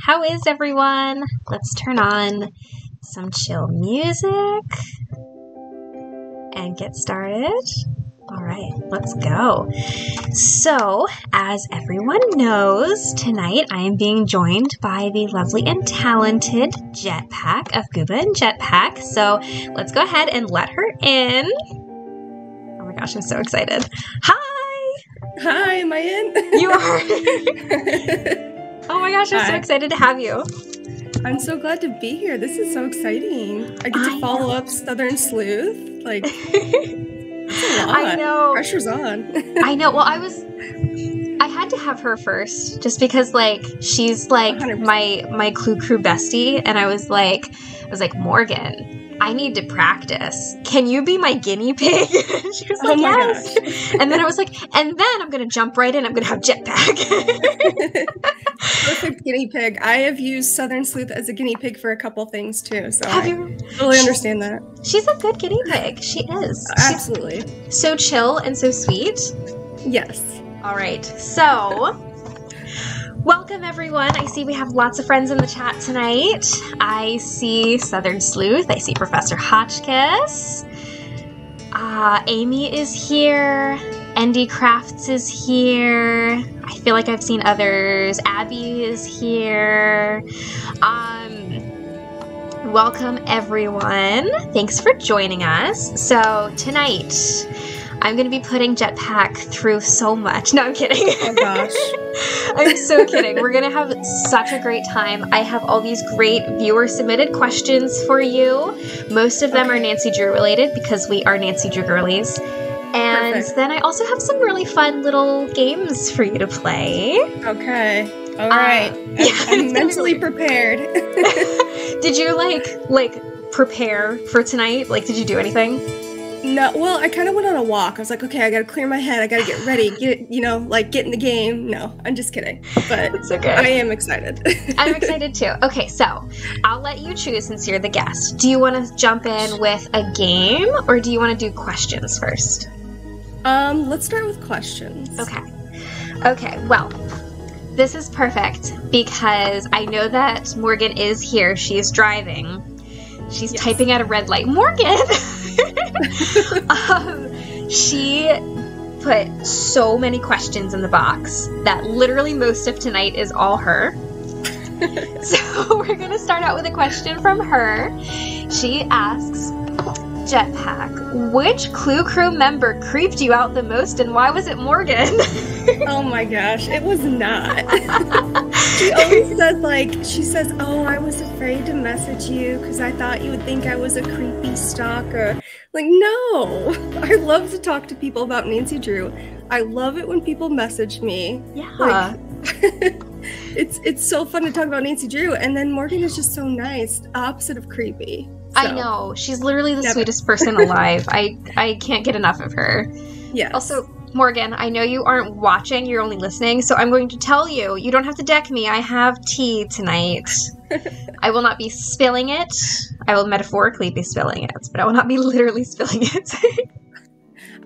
How is everyone? Let's turn on some chill music and get started. All right, let's go. So, as everyone knows, tonight I am being joined by the lovely and talented Jetpack of Susie and Jetpack. So, let's go ahead and let her in. Oh my gosh, I'm so excited. Hi! Hi, am I in? You are! Oh my gosh, I'm so excited to have you. I'm so glad to be here. This is so exciting. I get to follow up Southern Sleuth. Like, it's a lot. I know. Pressure's on. I know. Well, I had to have her first just because, like, she's like 100%. my Clue Crew bestie, and I was like, Morgan, I need to practice. Can you be my guinea pig? She was like, yes. Gosh. And then I was like, and then I'm gonna jump right in. I'm gonna have Jetpack. Perfect guinea pig. I have used Southern Sleuth as a guinea pig for a couple things too, so I totally understand that. She's a good guinea pig. She is. Absolutely. She's so chill and so sweet. Yes. All right. So, welcome everyone. I see we have lots of friends in the chat tonight. I see Southern Sleuth. I see Professor Hotchkiss. Amy is here. Andy Crafts is here. I feel like I've seen others. Abby is here. Welcome everyone. Thanks for joining us. So tonight, I'm going to be putting Jetpack through so much. No, I'm kidding. Oh gosh. I'm so kidding. We're going to have such a great time. I have all these great viewer submitted questions for you. Most of them are Nancy Drew related because we are Nancy Drew girlies. And Perfect. Then I also have some really fun little games for you to play. Okay. All right. I'm mentally prepared. Did you like prepare for tonight? Like, did you do anything? No, well, I kind of went on a walk. I was like, okay, I gotta clear my head. I gotta get ready. Get in the game. No, I'm just kidding. But it's okay. I am excited. I'm excited too. Okay, so I'll let you choose since you're the guest. Do you want to jump in with a game or do you want to do questions first? Let's start with questions. Okay, well, this is perfect because I know that Morgan is here. She is driving. She's typing at a red light. Morgan! She put so many questions in the box that literally most of tonight is all her. So we're going to start out with a question from her. She asks, Jetpack, which Clue Crew member creeped you out the most and why was it Morgan? Oh my gosh, it was not. She always says, she says, oh, I was afraid to message you because I thought you would think I was a creepy stalker. Like, no. I love to talk to people about Nancy Drew. I love it when people message me. Yeah. Like, it's so fun to talk about Nancy Drew, and then Morgan is just so nice, opposite of creepy. So. I know. She's literally the sweetest person alive. I can't get enough of her. Yes. Also, Morgan, I know you aren't watching, you're only listening, so I'm going to tell you, you don't have to deck me. I have tea tonight. I will not be spilling it. I will metaphorically be spilling it, but I will not be literally spilling it.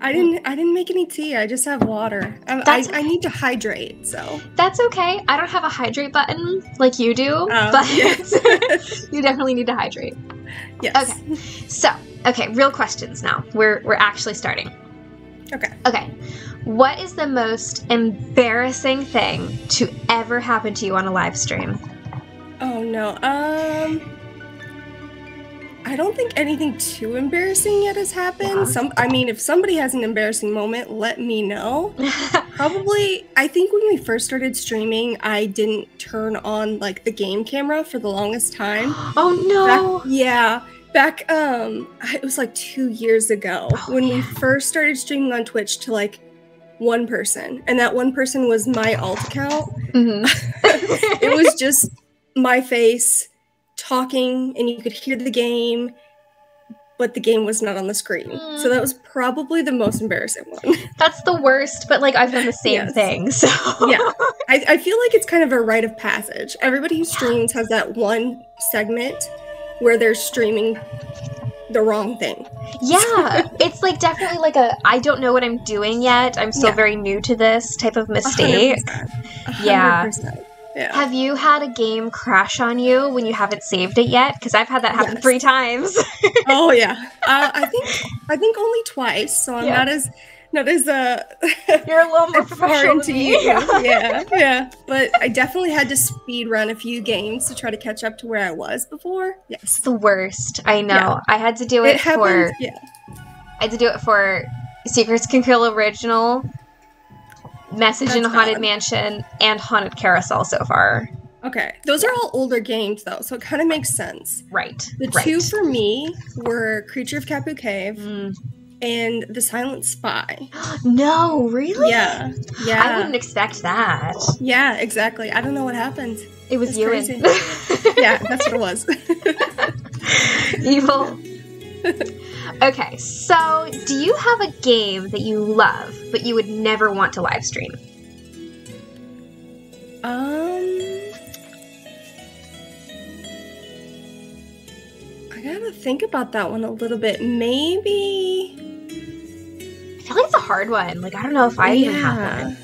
I didn't make any tea. I just have water. I need to hydrate, so. That's okay. I don't have a hydrate button like you do, but yes. You definitely need to hydrate. Yes. Okay, real questions now. We're actually starting. Okay. What is the most embarrassing thing to ever happen to you on a live stream? Oh no. I don't think anything too embarrassing yet has happened. If somebody has an embarrassing moment, let me know. Probably, I think when we first started streaming, I didn't turn on like the game camera for the longest time. Oh no. Back, it was like 2 years ago when we first started streaming on Twitch to like one person, and that one person was my alt account. Mm-hmm. It was just my face talking, and you could hear the game, but the game was not on the screen. So that was probably the most embarrassing one. That's the worst, but like I've done the same thing, so. Yeah, I feel like it's kind of a rite of passage. Everybody who streams has that one segment where they're streaming the wrong thing. Yeah, it's like definitely like I don't know what I'm doing yet. I'm still very new to this type of mistake. 100%. Yeah. Yeah. Have you had a game crash on you when you haven't saved it yet? Because I've had that happen 3 times. Oh yeah. I think only twice, so I'm not as you're a little more professional than me. Yeah. But I definitely had to speed run a few games to try to catch up to where I was before. Yes. It's the worst. I know. Yeah. I had to do it I had to do it for Secrets Can Kill Original, Message in a Haunted Mansion, and Haunted Carousel so far. Okay. Those are all older games, though, so it kind of makes sense. Right. The 2 for me were Creature of Kapu Cave and The Silent Spy. No, really? Yeah. I wouldn't expect that. Yeah, exactly. I don't know what happened. It was you. Crazy. Yeah, that's what it was. Evil. Okay, so do you have a game that you love, but you would never want to live stream? I gotta think about that one a little bit. Maybe. I feel like it's a hard one. Like, I don't know if I even have one.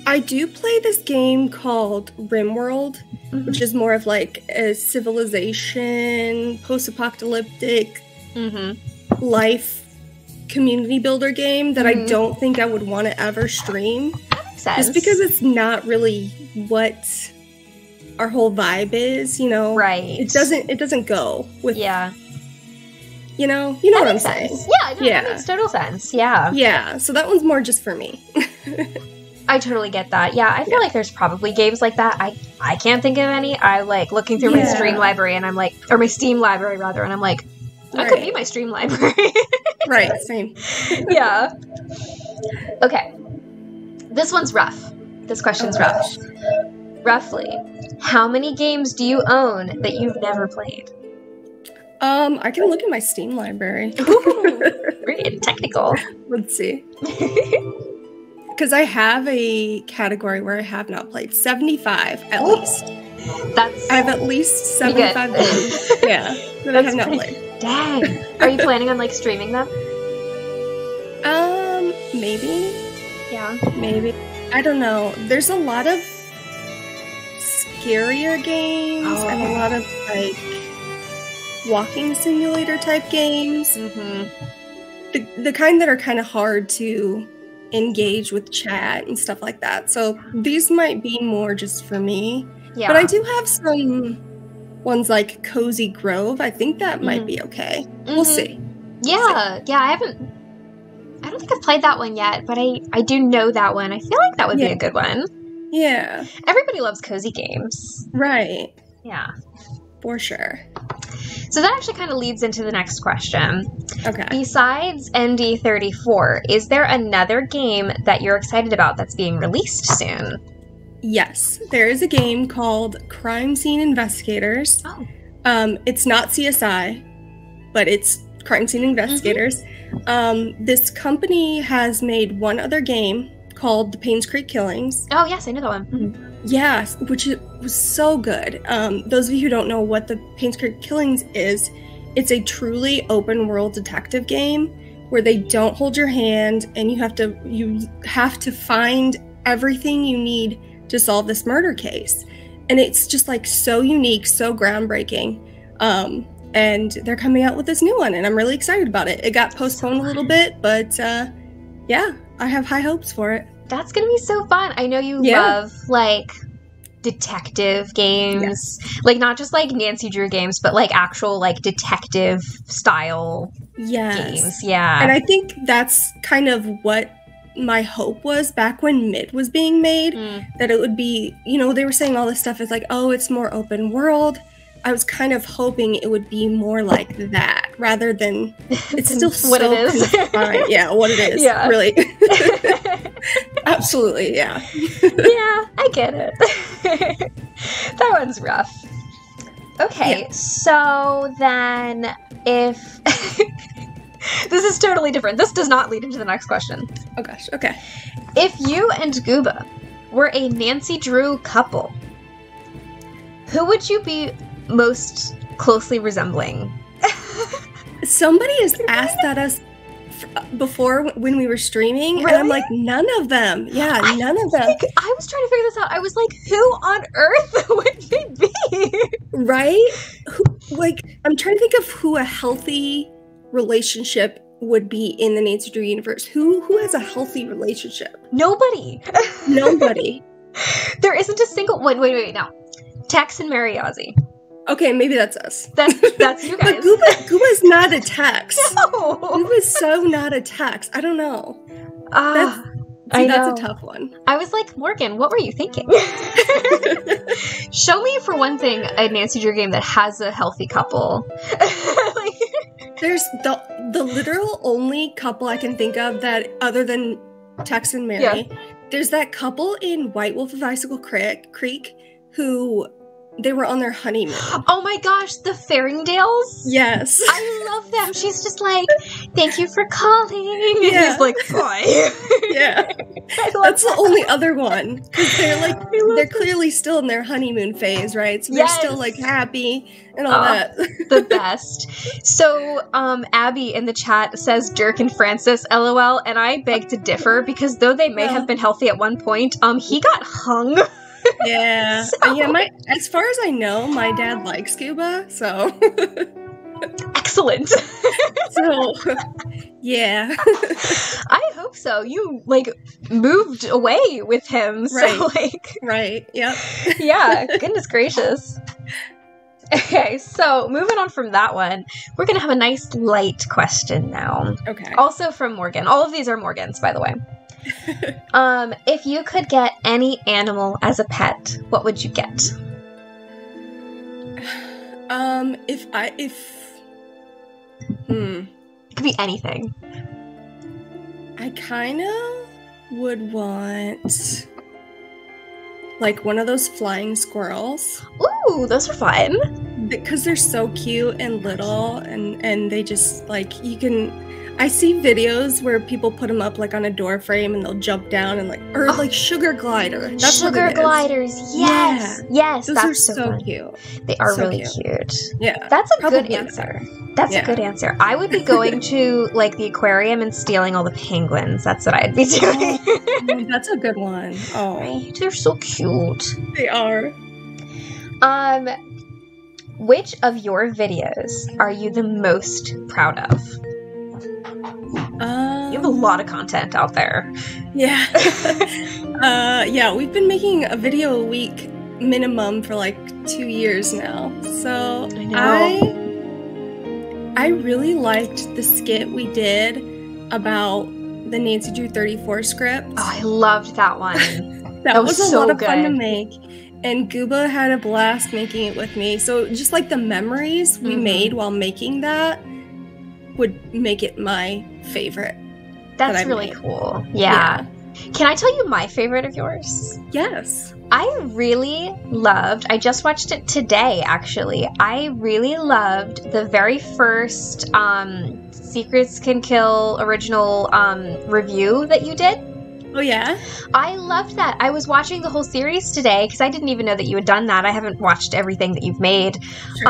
I do play this game called RimWorld, which is more of like a civilization, post-apocalyptic life community builder game that I don't think I would want to ever stream. That makes sense. Just because it's not really what our whole vibe is, you know? Right. It doesn't go with you know that what I'm saying. That makes total sense. Yeah, so that one's more just for me. I totally get that. Yeah, I feel like there's probably games like that. I can't think of any. I like looking through my stream library and I'm like, or my Steam library rather, and I'm like, that could be my stream library. Right, same. Yeah. Okay. This one's rough. This question's rough. Roughly, how many games do you own that you've never played? I can look at my Steam library. Ooh, we're getting technical. Let's see. Because I have a category where I have not played 75 at least. I have at least 75 games. Yeah, that I have not played. Dang. Are you planning on like streaming them? Maybe. Yeah. Maybe. I don't know. There's a lot of scarier games and a lot of like walking simulator type games. The kind that are kind of hard to engage with chat and stuff like that. So these might be more just for me. Yeah. But I do have some ones like Cozy Grove. I think that might be okay. We'll see. Yeah. I don't think I've played that one yet, but I do know that one. I feel like that would be a good one. Yeah. Everybody loves cozy games. Right. Yeah. For sure. So that actually kind of leads into the next question. Okay. Besides ND34, is there another game that you're excited about that's being released soon? Yes. There is a game called Crime Scene Investigators. Oh. It's not CSI, but it's Crime Scene Investigators. This company has made one other game called The Paynes Creek Killings. Oh, yes, I know that one. Yes, which was so good. Those of you who don't know what The Paynes Creek Killings is, it's a truly open world detective game where they don't hold your hand and you have to find everything you need to solve this murder case. And it's just like so unique, so groundbreaking. And they're coming out with this new one and I'm really excited about it. It got postponed a little bit, but yeah, I have high hopes for it. That's gonna be so fun. I know you love like detective games, like not just like Nancy Drew games, but like actual like detective style games. Yeah. And I think that's kind of what my hope was back when MIT was being made, that it would be, you know, they were saying all this stuff is like, oh, it's more open world. I was kind of hoping it would be more like that rather than it's still what so it is. confined. Yeah, what it is. Yeah. Really. Absolutely, yeah. Yeah, I get it. That one's rough. Okay, so then if... This is totally different. This does not lead into the next question. Oh gosh, okay. If you and Gooba were a Nancy Drew couple, who would you be most closely resembling? Somebody has asked that us before when we were streaming, Really? and I'm like, none of them. Yeah, none of them. I was trying to figure this out. I was like, who on earth would they be? Right? I'm trying to think of who a healthy relationship would be in the Nancy Drew universe. Who has a healthy relationship? Nobody. Nobody. There isn't a single. Wait. No. Tex and Mary Ozzy. Okay, maybe that's us. That's you guys. But Gooba's not a Tex. No. Gooba's so not a Tex. I don't know. I know. That's a tough one. I was like, Morgan, what were you thinking? Show me, for one thing, a Nancy Drew game that has a healthy couple. There's the literal only couple I can think of that, other than Tex and Mary, there's that couple in White Wolf of Icicle Creek who they were on their honeymoon. Oh my gosh, the Farringdales? Yes. I love them. She's just like, thank you for calling. And Yeah. he's like, bye. Yeah. That's the only other one. Because they're clearly still in their honeymoon phase, right? So they're still like happy and all that. The best. So, Abby in the chat says Dirk and Francis, LOL, and I beg to differ because though they may have been healthy at one point, he got hung. Yeah. As far as I know, my dad likes Cuba, so Excellent. so yeah. I hope so. You moved away with him, so Right. Yep. yeah, goodness gracious. Okay, so moving on from that one, we're gonna have a nice light question now. Okay. Also from Morgan. All of these are Morgan's, by the way. If you could get any animal as a pet, what would you get? It could be anything. I kind of would want one of those flying squirrels. Ooh, those are fun. Because they're so cute and little, and they just I see videos where people put them up on a door frame and they'll jump down and sugar glider. That's sugar what it is. Gliders. Yes. Yeah. Yes. Those that's are so fun. cute. They are So really cute. Yeah. That's a good Probably answer. That's a good answer. I would be going to the aquarium and stealing all the penguins. That's what I'd be doing. Oh, that's a good one. Oh, Right? They're so cute. they are. Which of your videos are you the most proud of? You have a lot of content out there. Yeah. Yeah, we've been making a video a week minimum for 2 years now. So I know. I really liked the skit we did about the Nancy Drew 34 script. Oh, I loved that one. That was a so lot of fun to good. make. And Gooba had a blast making it with me. So just the memories we made while making that would make it my favorite. That's really cool. Yeah. Can I tell you my favorite of yours? Yes. I really loved, I just watched it today, actually. I really loved the very first Secrets Can Kill original review that you did. Oh, yeah? I loved that. I was watching the whole series today because I didn't even know that you had done that. I haven't watched everything that you've made. Sure.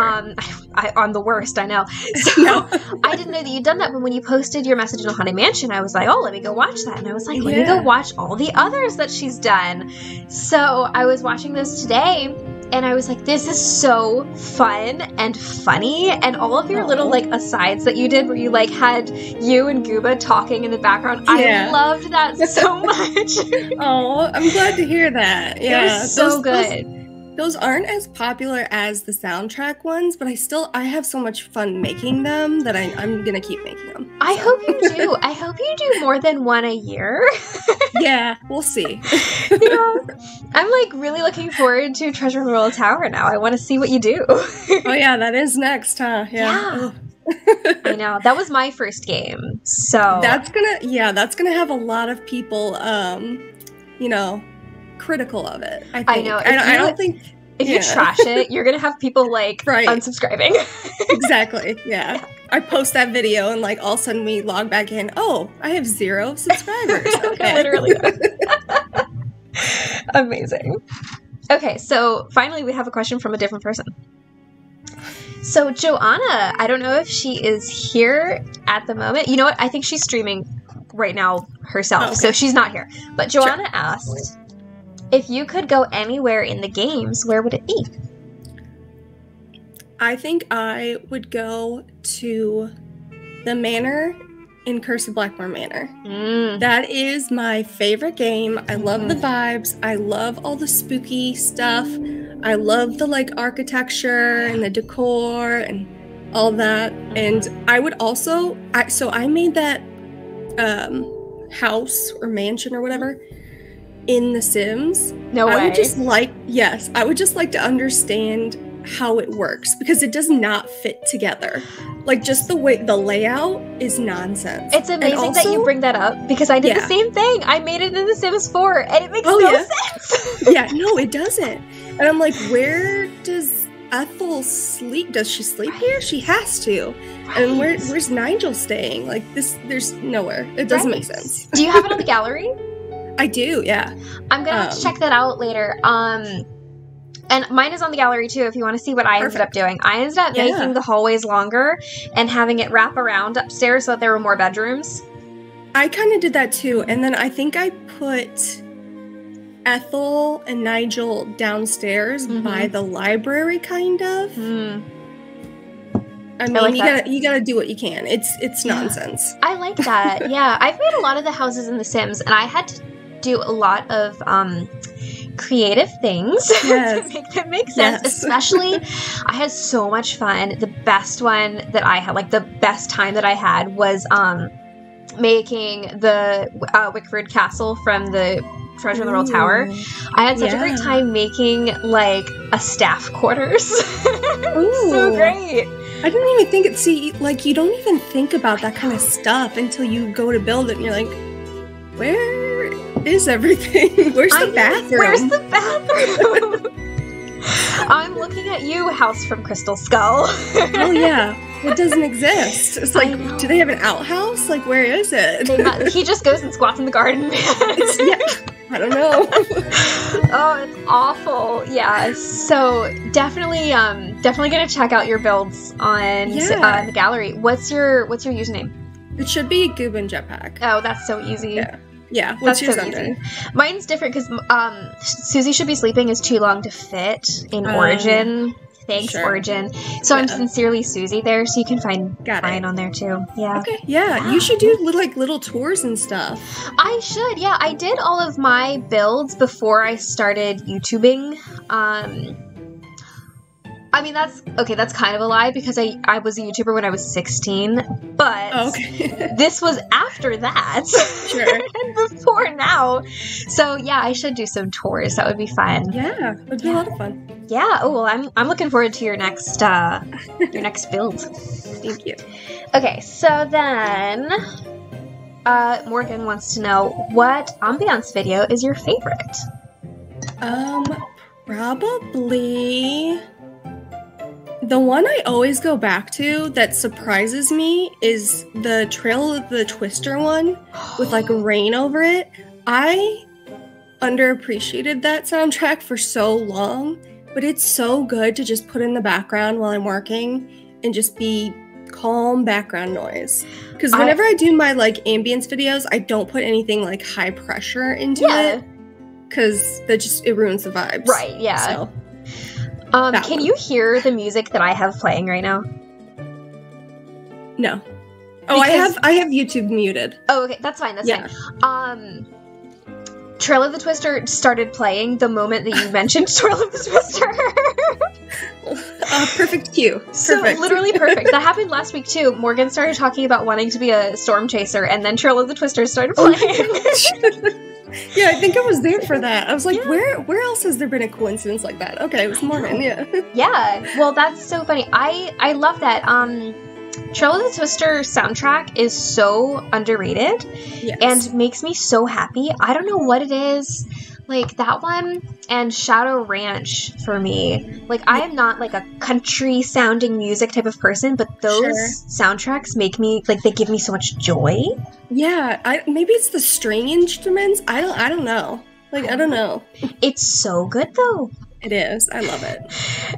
I'm the worst, I know. So I didn't know that you'd done that, but when you posted your message in a Haunted Mansion, I was like, oh, let me go watch that. And I was like, let me go watch all the others that she's done. So I was watching those today, and I was like, this is so fun and funny. And all of your little asides that you did where you had you and Gooba talking in the background. I loved that so much. Oh, I'm glad to hear that. Yeah. It was so good. Those aren't as popular as the soundtrack ones, but I have so much fun making them that I'm going to keep making them. I hope you do. I hope you do more than one a year. Yeah, we'll see. Yeah. I'm really looking forward to Treasure in the Royal Tower now. I want to see what you do. Oh yeah, that is next, huh? Yeah. I know. That was my first game. So that's gonna have a lot of people critical of it. I think. I know. I don't think if you trash it, you're gonna have people unsubscribing. Exactly. Yeah. I post that video and all of a sudden we log back in. Oh, I have 0 subscribers. Okay. Literally. Amazing. Okay, so finally we have a question from a different person. So Joanna, I don't know if she is here at the moment. You know what? I think she's streaming right now herself, so she's not here. But Joanna asked, if you could go anywhere in the games, where would it be? I think I would go to the manor in Curse of Blackmore Manor. That is my favorite game. I love the vibes. I love all the spooky stuff. I love the like architecture and the decor and all that. And I would also, so I made that house or mansion or whatever in The Sims. No way. I would just like, yes, I would just like to understand how it works because it does not fit together. Like just the way the layout is nonsense. It's amazing also, that you bring that up because I did the same thing. I made it in The Sims 4 and it makes no sense. Yeah, no, it doesn't. And I'm like, where does Ethel sleep? Does she sleep here? She has to. And where's Nigel staying? Like this, there's nowhere. It doesn't make sense. Do you have it on the gallery? I do, yeah. I'm gonna have to check that out later. And mine is on the gallery too if you want to see what I ended up doing. I ended up making the hallways longer and having it wrap around upstairs so that there were more bedrooms. I kind of did that too. And then I think I put Ethel and Nigel downstairs by the library, kind of. I mean, you gotta do what you can. It's nonsense. I like that. Yeah, I've made a lot of the houses in The Sims, and I had to do a lot of creative things to make them make sense. Especially, I had so much fun. The best one that I had, like the best time that I had, was making the Wickford Castle from the Treasure in the Royal Tower. I had such a great time making like a staff quarters. So great. I didn't even think it. See, like you don't even think about that kind of stuff until you go to build it, and you're like, where is everything? Where's the bathroom? Where's the bathroom? I'm looking at you, House from Crystal Skull. Oh yeah, it doesn't exist. It's like, do they have an outhouse? Like, where is it? He just goes and squats in the garden. I don't know. Oh, it's awful. Yeah. So definitely gonna check out your builds on the gallery. What's your username? It should be Goob and Jetpack. Oh, that's so easy. Yeah. What's yours so easy. Mine's different because Susie Should Be Sleeping is too long to fit in Origin. Thanks, Origin. So I'm sincerely Susie there, so you can find mine on there too. Yeah. Okay. Yeah. You should do little tours and stuff. I should. Yeah. I did all of my builds before I started YouTubing. I mean, that's kind of a lie because I was a YouTuber when I was 16, but this was after that. And before now. So yeah, I should do some tours. That would be fun. Yeah, it would be a lot of fun. Yeah. Oh, well, I'm looking forward to your next build. Thank you. Okay, so then Morgan wants to know, what ambiance video is your favorite? Probably the one I always go back to that surprises me is the Trail of the Twister one with like rain over it. I underappreciated that soundtrack for so long, but it's so good to just put in the background while I'm working and just be calm background noise. Because whenever I do my like ambience videos, I don't put anything like high pressure into it because it ruins the vibes. Right, yeah. So. Can you hear the music that I have playing right now? No. Oh, I have YouTube muted. Oh, okay, that's fine. That's fine. Trail of the Twister started playing the moment that you mentioned Trail of the Twister. Perfect cue. Perfect. So literally perfect. That happened last week too. Morgan started talking about wanting to be a storm chaser, and then Trail of the Twister started playing. Yeah, I think I was there for that. I was like, where else has there been a coincidence like that? Okay, it was Morgan, Yeah, well, that's so funny. I love that. Trail of the Twister soundtrack is so underrated and makes me so happy. I don't know what it is. Like, that one and Shadow Ranch for me. Like, I am not, like, a country-sounding music type of person, but those soundtracks make me, like, they give me so much joy. Yeah, maybe it's the string instruments. I don't know. Like, I don't know. It's so good, though. It is. I love it.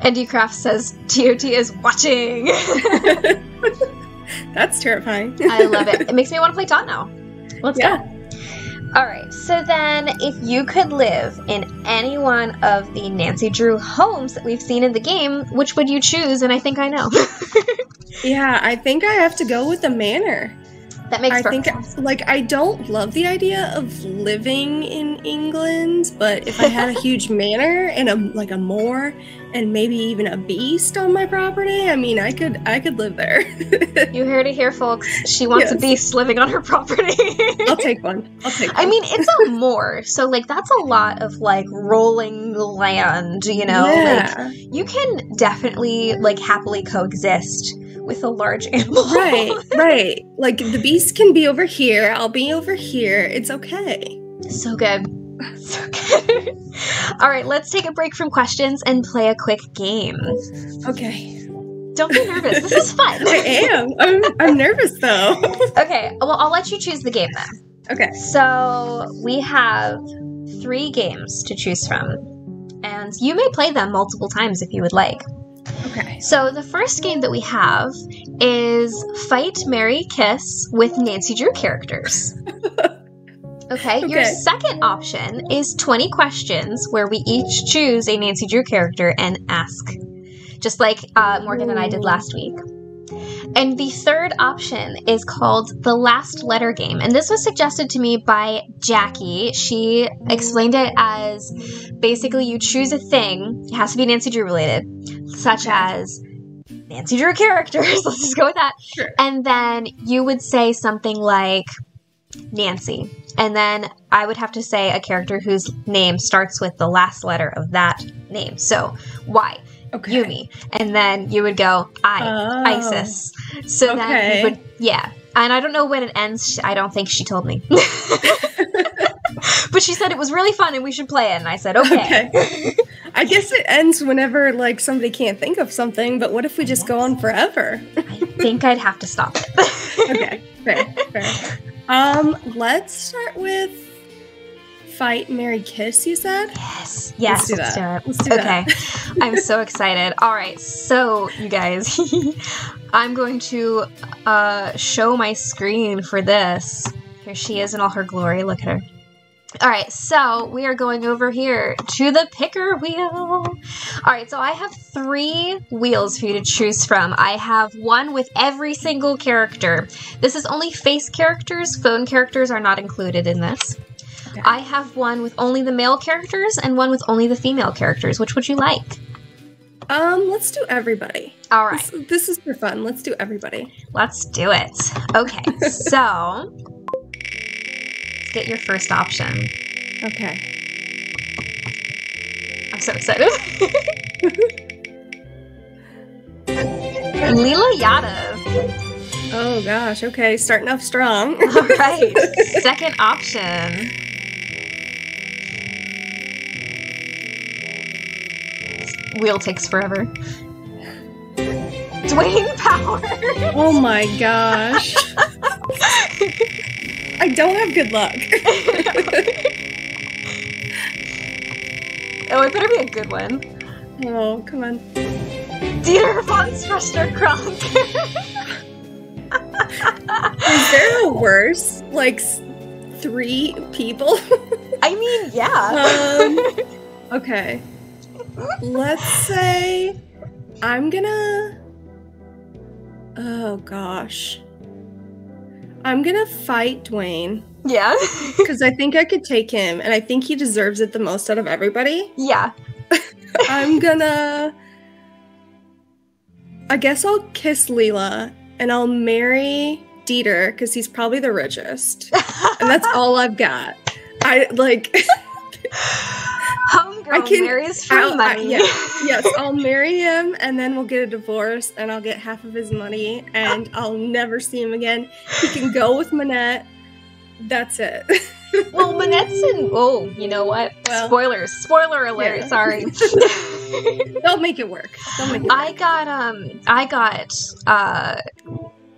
Andy Craft says TOT is watching. That's terrifying. I love it. It makes me want to play Tot now. Let's go. All right. So then if you could live in any one of the Nancy Drew homes that we've seen in the game, which would you choose? And I think I know. Yeah, I think I have to go with the manor. That makes perfect sense. Like, I don't love the idea of living in England, but if I had a huge manor and a moor and maybe even a beast on my property, I mean, I could live there. You heard it here, folks. She wants a beast living on her property. I'll take one. I mean, it's a moor, so, like, that's a lot of, like, rolling land, you know? Yeah. Like, you can definitely, like, happily coexist with a large animal. Right. Like, the beast can be over here, I'll be over here. It's okay. So good. So good. All right, let's take a break from questions and play a quick game. Okay. Don't be nervous. This is fun. I am. I'm nervous, though. Okay, well, I'll let you choose the game then. Okay. So we have 3 games to choose from, and you may play them multiple times if you would like. Okay. So the first game that we have is Fight, Marry, Kiss with Nancy Drew characters. Okay. Your second option is 20 questions where we each choose a Nancy Drew character and ask, just like Morgan and I did last week. And the third option is called the Last Letter Game. And this was suggested to me by Jackie. She explained it as basically you choose a thing. It has to be Nancy Drew related, such as Nancy Drew characters. Let's just go with that. Sure. And then you would say something like Nancy. And then I would have to say a character whose name starts with the last letter of that name. So, Y. Okay. Yumi. And then you would go, Isis. So then you would, And I don't know when it ends. I don't think she told me. But she said it was really fun and we should play it. And I said, okay. I guess it ends whenever, like, somebody can't think of something. But what if we just go on forever? I think I'd have to stop it. Okay. Fair. Let's start with Fight, Marry, Kiss, you said? Yes, let's do that. I'm so excited. All right, so you guys, I'm going to show my screen for this. Here she is in all her glory. Look at her. All right, so we are going over here to the picker wheel. All right, so I have 3 wheels for you to choose from. I have one with every single character. This is only face characters. Phone characters are not included in this. Okay. I have one with only the male characters and one with only the female characters. Which would you like? Let's do everybody. All right. This is for fun. Let's do everybody. Let's do it. Okay, so let's get your first option. Okay. I'm so excited. Leela Yadav. Oh gosh, okay. Starting off strong. All right. Second option. Wheel takes forever. Dwayne Power. Oh my gosh. I don't have good luck. Oh, it better be a good one. Oh, come on. Dieter von Struster-Kronk. Is there a worse, like, 3 people? I mean, yeah. Okay. Let's say I'm gonna... Oh, gosh. I'm gonna fight Dwayne. Yeah. Because I think I could take him, and I think he deserves it the most out of everybody. Yeah. I'm gonna... I guess I'll kiss Leela, and I'll marry Dieter, because he's probably the richest. And that's all I've got. Homegirl marries for money. Yes, I'll marry him, and then we'll get a divorce, and I'll get half of his money, and I'll never see him again. He can go with Manette. That's it. Well, Manette's in... Oh, you know what? Well, spoilers. Spoiler alert. Yeah. Sorry. They'll make it work. I got,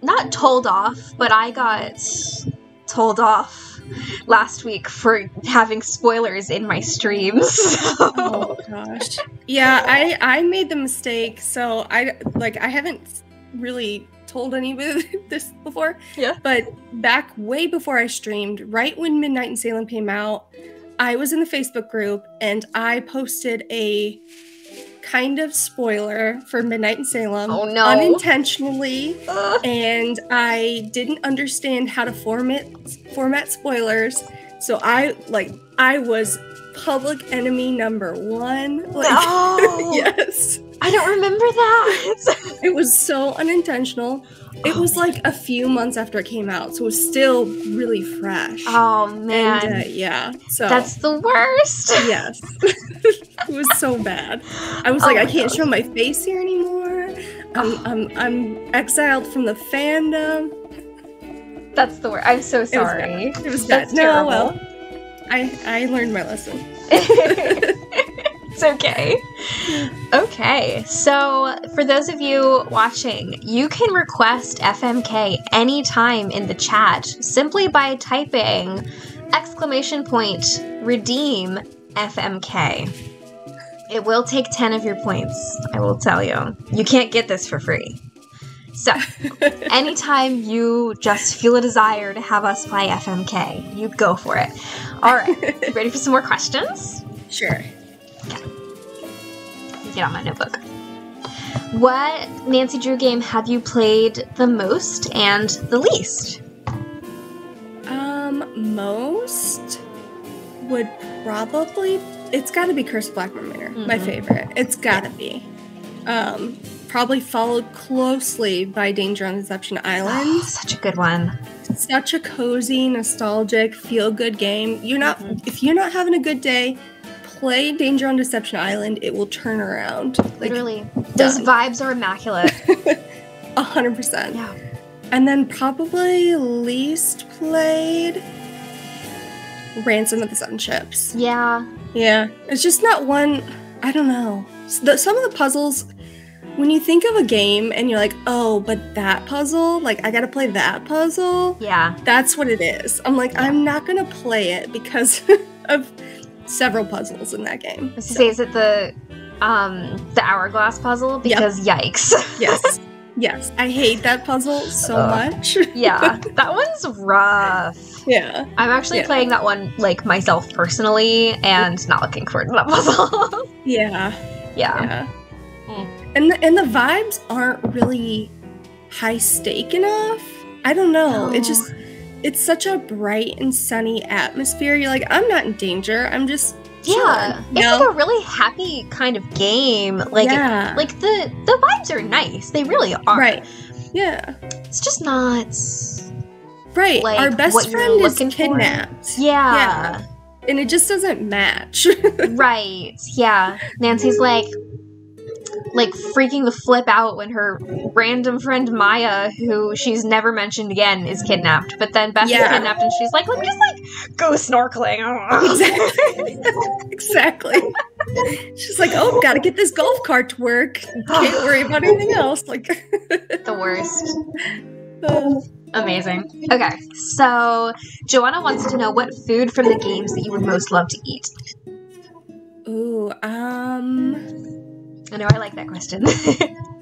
not told off, but I got told off last week for having spoilers in my streams. Oh gosh. Yeah, I made the mistake. So I haven't really told anybody this before. Yeah. But back way before I streamed, right when Midnight in Salem came out, I was in the Facebook group and I posted a kind of spoiler for Midnight in Salem. Oh no. Unintentionally. And I didn't understand how to format spoilers. So I was public enemy number 1. Like, no. yes. I don't remember that. It was so unintentional. It was like a few months after it came out, so it was still really fresh. Oh man. And, yeah. So that's the worst. Yes. It was so bad. I was like, I can't show my face here anymore. I'm exiled from the fandom. That's the worst. I'm so sorry. It was bad. That's no, terrible. well, I learned my lesson. It's okay. Okay, so for those of you watching, you can request FMK anytime in the chat simply by typing !redeem FMK. It will take 10 of your points, I will tell you. You can't get this for free. So, anytime you just feel a desire to have us play FMK, you go for it. All right, ready for some more questions? Sure. Okay. Let me get on my notebook. What Nancy Drew game have you played the most and the least? Most would probably... It's gotta be Curse of Blackmoor Manor, my favorite. It's gotta be. Probably followed closely by Danger on Deception Island. Oh, such a good one. Such a cozy, nostalgic, feel-good game. If you're not having a good day, play Danger on Deception Island. It will turn around. Like, literally. Those vibes are immaculate. 100%. Yeah. And then probably least played Ransom of the Sun Ships. Yeah. Yeah. It's just not one... I don't know. Some of the puzzles... When you think of a game and you're like, oh, but that puzzle, like, I gotta play that puzzle. Yeah. That's what it is. I'm like, I'm not gonna play it because of several puzzles in that game. I was gonna say, is it the hourglass puzzle? Because yikes. Yes. Yes. I hate that puzzle so much. Yeah. That one's rough. Yeah. I'm actually playing that one, like, myself personally, and not looking forward to that puzzle. Yeah. Yeah. And the vibes aren't really high stake enough. I don't know. No. It's such a bright and sunny atmosphere. You're like, I'm not in danger. I'm just Yeah. chilling, It's like a really happy kind of game. Like, like the vibes are nice. They really are. Right. Yeah. It's just not right. Like, Our best what you're friend is looking for. kidnapped. Yeah. And it just doesn't match. Right. Yeah. Nancy's like freaking the flip out when her random friend Maya, who she's never mentioned again, is kidnapped. But then Beth is kidnapped and she's like, let me just go snorkeling. Exactly. She's like, oh, gotta get this golf cart to work. Can't worry about anything else. Like the worst. Amazing. Okay, so Joanna wants to know what food from the games that you would most love to eat. Ooh, I know I like that question.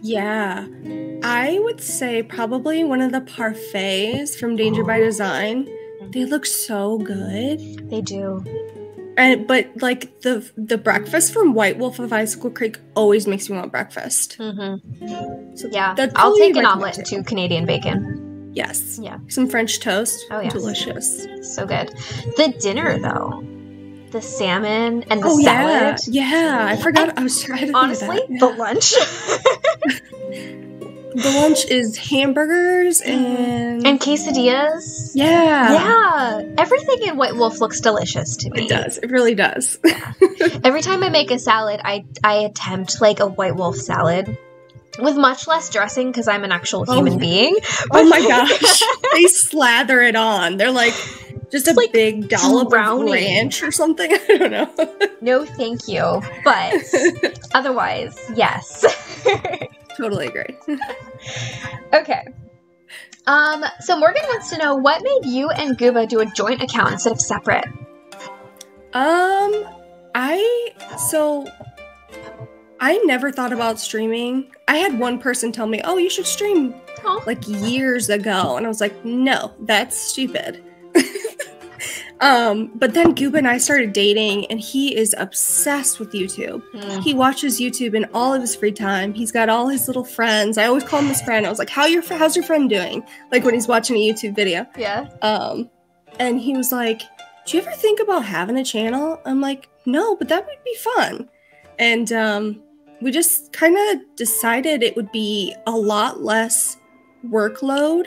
Yeah. I would say probably one of the parfaits from Danger by Design. They look so good. They do. But like the breakfast from White Wolf of Icicle Creek always makes me want breakfast. Mm-hmm. So yeah. I'll take an omelet and 2 Canadian bacon. Yes. Yeah. Some French toast. Oh, yes. Delicious. So good. The dinner, though. The salmon and the salad. Yeah, I forgot. I was trying to honestly, think of the lunch. The lunch is hamburgers and quesadillas. Yeah. Yeah. Everything in White Wolf looks delicious to me. It does. It really does. Yeah. Every time I make a salad, I attempt like a White Wolf salad. With much less dressing because I'm an actual human being. Oh my gosh. They slather it on. They're like just a big dollop of ranch or something. I don't know. No, thank you. But otherwise, yes. Totally agree. Okay. So Morgan wants to know, what made you and Gooba do a joint account instead of separate? I never thought about streaming. I had one person tell me, oh, you should stream like years ago. And I was like, no, that's stupid. But then Gooba and I started dating, and he is obsessed with YouTube. He watches YouTube in all of his free time. He's got all his little friends. I always call him his friend. I was like, how's your friend doing? Like when he's watching a YouTube video. Yeah. And he was like, do you ever think about having a channel? I'm like, no, but that would be fun. And we just kind of decided it would be a lot less workload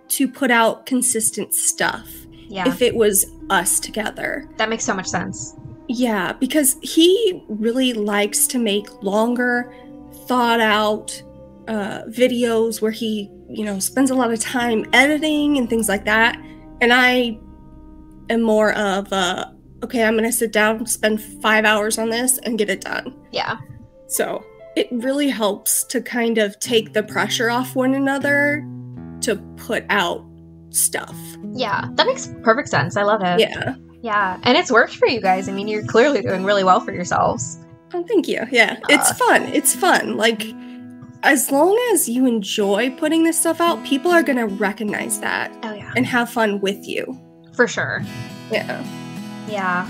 to put out consistent stuff. Yeah. If it was us together. That makes so much sense. Yeah, because he really likes to make longer, thought out videos where he, spends a lot of time editing and things like that. And I am more of okay, I'm going to sit down, spend 5 hours on this and get it done. Yeah. So it really helps to kind of take the pressure off one another to put out stuff. Yeah, that makes perfect sense. I love it. Yeah. Yeah, and it's worked for you guys. I mean, you're clearly doing really well for yourselves. Oh, thank you. Yeah, it's fun. It's fun. Like, as long as you enjoy putting this stuff out, people are going to recognize that. Oh, yeah. And have fun with you. For sure. Yeah. Yeah.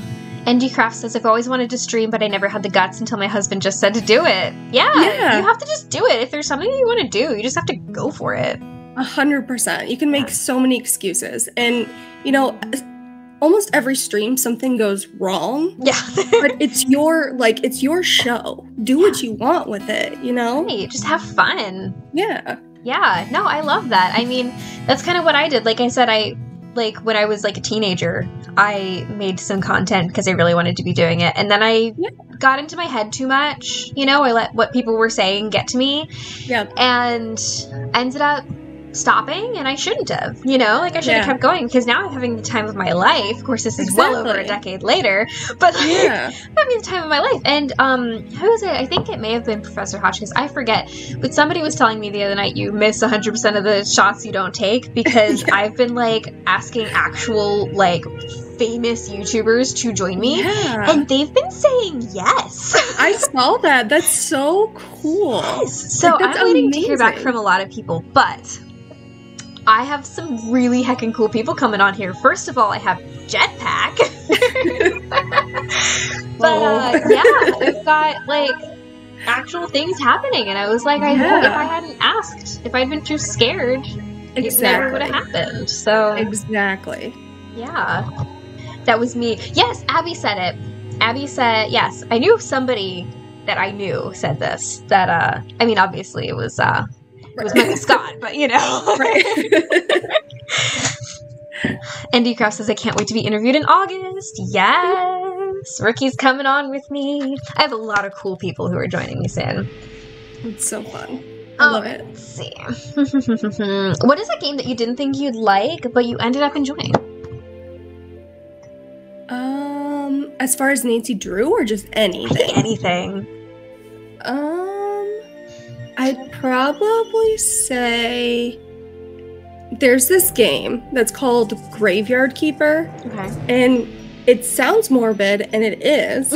ND Craft says, I've always wanted to stream, but I never had the guts until my husband just said to do it. Yeah. You have to just do it. If there's something you want to do, you just have to go for it. 100%. You can make so many excuses. And, almost every stream something goes wrong. Yeah. But it's your show. Do what you want with it, Right. Just have fun. Yeah. Yeah. No, I love that. I mean, that's kind of what I did. Like I said, when I was like a teenager, I made some content because I really wanted to be doing it. And then I got into my head too much. I let what people were saying get to me. Yeah. And ended up stopping, and I shouldn't have, I should have kept going, because now I'm having the time of my life. Of course, this is well over a decade later, but I'm having the time of my life. And who is it? I think it may have been Professor Hotchkiss. I forget, but somebody was telling me the other night, you miss 100% of the shots you don't take, because I've been asking actual famous YouTubers to join me, and they've been saying yes. I saw that. That's so cool. Yes. So I'm waiting to hear back from a lot of people, but I have some really heckin' cool people coming on here. First of all, I have Jetpack. But we've got actual things happening, and I was like, I know if I hadn't asked, if I'd been too scared, it never would have happened. So exactly. Yeah. That was me. Yes, Abby said it. Abby said, yes, I knew somebody that I knew said this. That, I mean, obviously it was Michael Scott, but Right. ND Craft says, I can't wait to be interviewed in August. Yes. Ricky's coming on with me. I have a lot of cool people who are joining me soon. It's so fun. I love it. Let's see. What is a game that you didn't think you'd like, but you ended up enjoying? As far as Nancy Drew, or just anything? I think anything. I'd probably say there's this game that's called Graveyard Keeper. Okay. And it sounds morbid, and it is.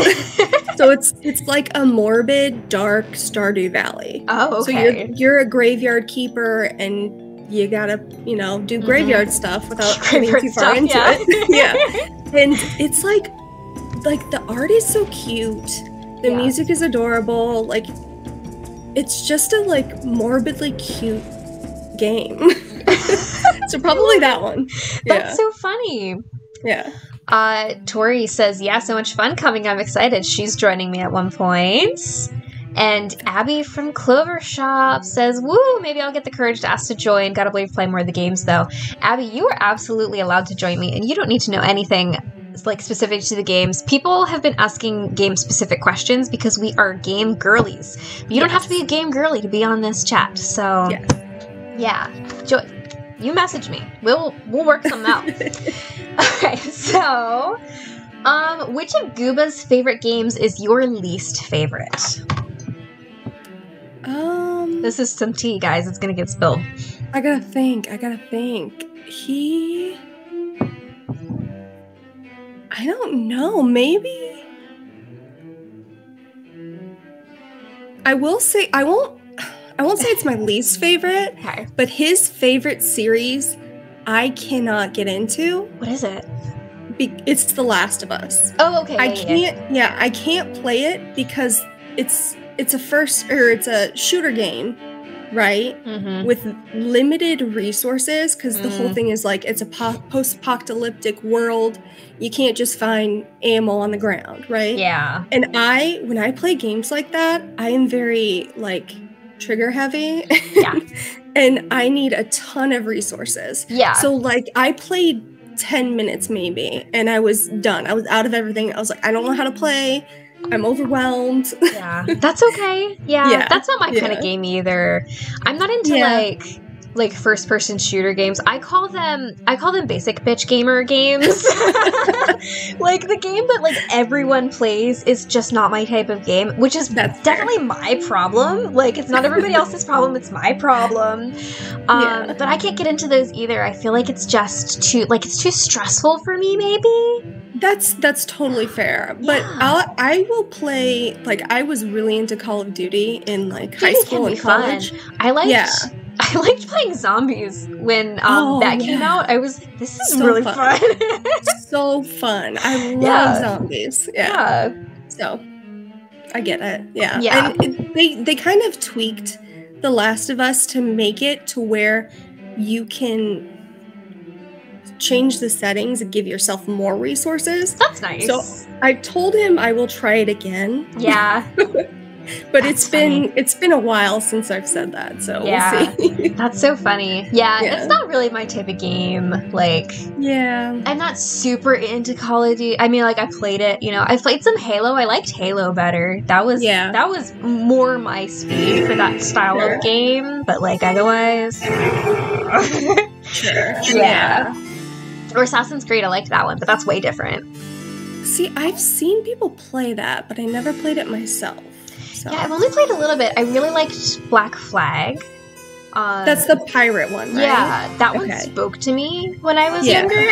So it's like a morbid, dark Stardew Valley. Oh, okay. So you're a graveyard keeper, and you gotta, do graveyard stuff without getting too far into it. Yeah. And it's like the art is so cute. The music is adorable. It's just a morbidly cute game. So probably that one. That's so funny. Yeah. Tori says, so much fun coming. I'm excited. She's joining me at one point. And Abby from Clover Shop says, woo, maybe I'll get the courage to ask to join. Gotta believe play more of the games, though. Abby, you are absolutely allowed to join me, and you don't need to know anything specific to the games. People have been asking game-specific questions because we are game girlies. But you don't have to be a game girly to be on this chat. So, you message me. We'll work something out. Okay, so, which of Gooba's favorite games is your least favorite? This is some tea, guys. It's gonna get spilled. I gotta think. I don't know. Maybe. I will say I won't say it's my least favorite. Okay. But his favorite series, I cannot get into. What is it? It's The Last of Us. Oh, okay. I can't play it because it's a shooter game, right? Mm-hmm. With limited resources, because the whole thing is like it's a post-apocalyptic world. You can't just find ammo on the ground, right? Yeah. And when I play games like that, I am very like trigger heavy. Yeah. And I need a ton of resources. Yeah. So like I played 10 minutes maybe, and I was done. I was out of everything. I was like, I don't know how to play. I'm overwhelmed. Yeah, that's okay. Yeah, that's not my kind of game either. I'm not into like first person shooter games. I call them basic bitch gamer games. Like the game that like everyone plays is just not my type of game, which is definitely my problem. Like it's not everybody else's problem, it's my problem. But I can't get into those either. I feel like it's just too stressful for me maybe. That's totally fair. But I will play, like I was really into Call of Duty in like high school and college. Fun. I liked playing zombies when that came out. I was like, this is so really fun. So fun. I love zombies. Yeah. So I get it. Yeah. Yeah. And they kind of tweaked The Last of Us to make it to where you can change the settings and give yourself more resources. That's nice. So I told him I will try it again. Yeah. But it's been a while since I've said that, so we'll see. That's so funny. Yeah, it's not really my type of game. Like, I'm not super into Call of Duty. I mean, like, I played it, you know, I played some Halo. I liked Halo better. That was more my speed for that style of game, but like otherwise. Sure. Yeah. Or Assassin's Creed, I liked that one, but that's way different. See, I've seen people play that, but I never played it myself. So. Yeah, I've only played a little bit. I really liked Black Flag. That's the pirate one, right? Yeah, that one spoke to me when I was younger.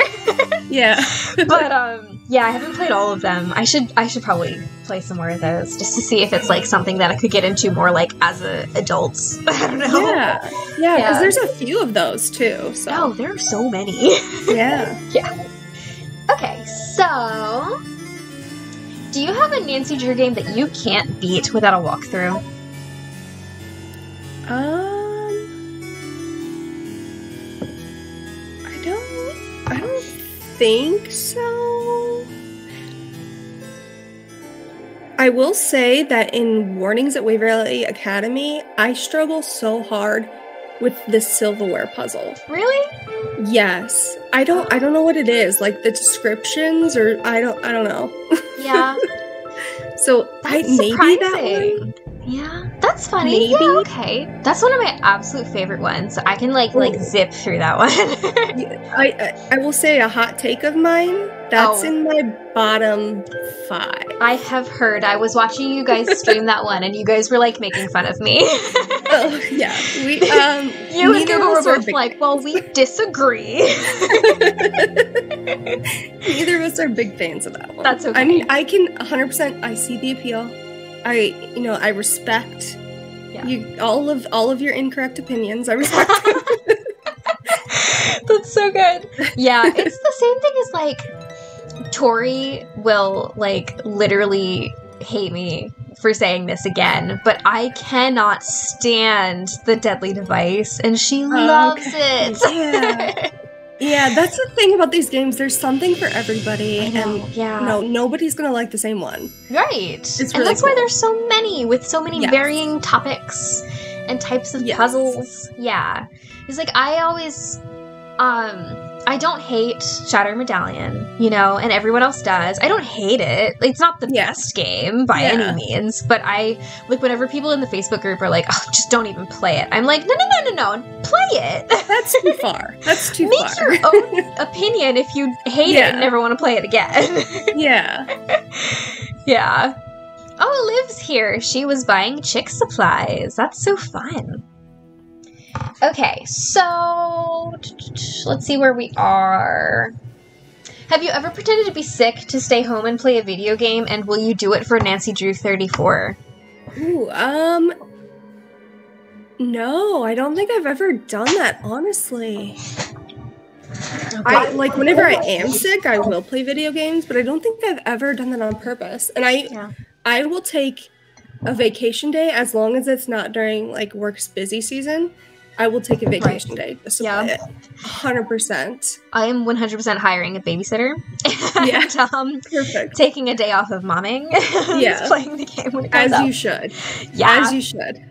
Yeah. But I haven't played all of them. I should probably play some more of those just to see if it's like something that I could get into more like as adults. I don't know. Yeah, because there's a few of those too. So. Oh, there are so many. Yeah. Yeah. Okay, so do you have a Nancy Drew game that you can't beat without a walkthrough? I don't think so. I will say that in Warnings at Waverly Academy, I struggle so hard with the silverware puzzle. Really? Yes. I don't know what it is, like the descriptions, or I don't know. Yeah. So maybe that one. Yeah, that's funny. Maybe. Yeah, okay. That's one of my absolute favorite ones. So I can like zip through that one. I will say a hot take of mine. That's in my bottom 5. I have heard. I was watching you guys stream that one, and you guys were like making fun of me. Oh yeah, we you and Google were both like, well, we disagree. Neither of us are big fans of that one. That's okay. I mean, I can 100%. I see the appeal. I respect you all of your incorrect opinions. I respect them. That's so good. Yeah, it's the same thing as like Tori will like literally hate me for saying this again, but I cannot stand the Deadly Device, and she loves it. Yeah. Yeah, that's the thing about these games. There's something for everybody, and nobody's gonna like the same one. Right. It's and really that's why there's so many with so many varying topics and types of puzzles. Yeah. It's like I always I don't hate Shattered Medallion, you know, and everyone else does. I don't hate it. It's not the best game by any means, but I, like, whenever people in the Facebook group are like, oh, just don't even play it, I'm like, no, play it. That's too far. That's too far. Make your own opinion if you hate it and never want to play it again. Yeah. Yeah. Oh, Liv's here. She was buying chick supplies. That's so fun. Okay, so let's see where we are. Have you ever pretended to be sick to stay home and play a video game, and will you do it for Nancy Drew 34? Ooh, no, I don't think I've ever done that, honestly. Okay. Whenever I am sick, I will play video games, but I don't think I've ever done that on purpose. And I will take a vacation day as long as it's not during like work's busy season. I will take a vacation day just to play it. 100%. I am 100% hiring a babysitter. And, perfect. Taking a day off of momming. Yeah. Playing the game when it comes out. You should. Yeah. As you should.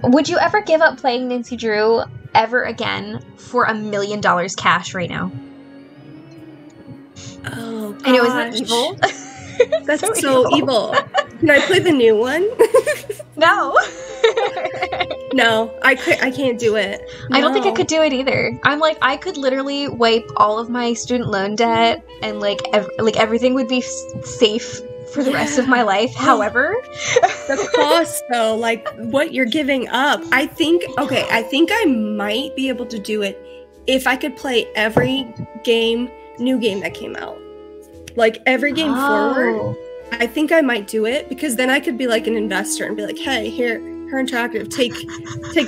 Would you ever give up playing Nancy Drew ever again for $1 million cash right now? Oh, gosh. I know, isn't that evil? That's so evil. Can I play the new one? No. No, I can't do it. No. I don't think I could do it either. I'm like, I could literally wipe all of my student loan debt and like everything would be safe for the rest of my life. However, the cost though, like what you're giving up. I think I might be able to do it if I could play every new game that came out. Like every game forward. I think I might do it because then I could be like an investor and be like, hey, here, Her Interactive, take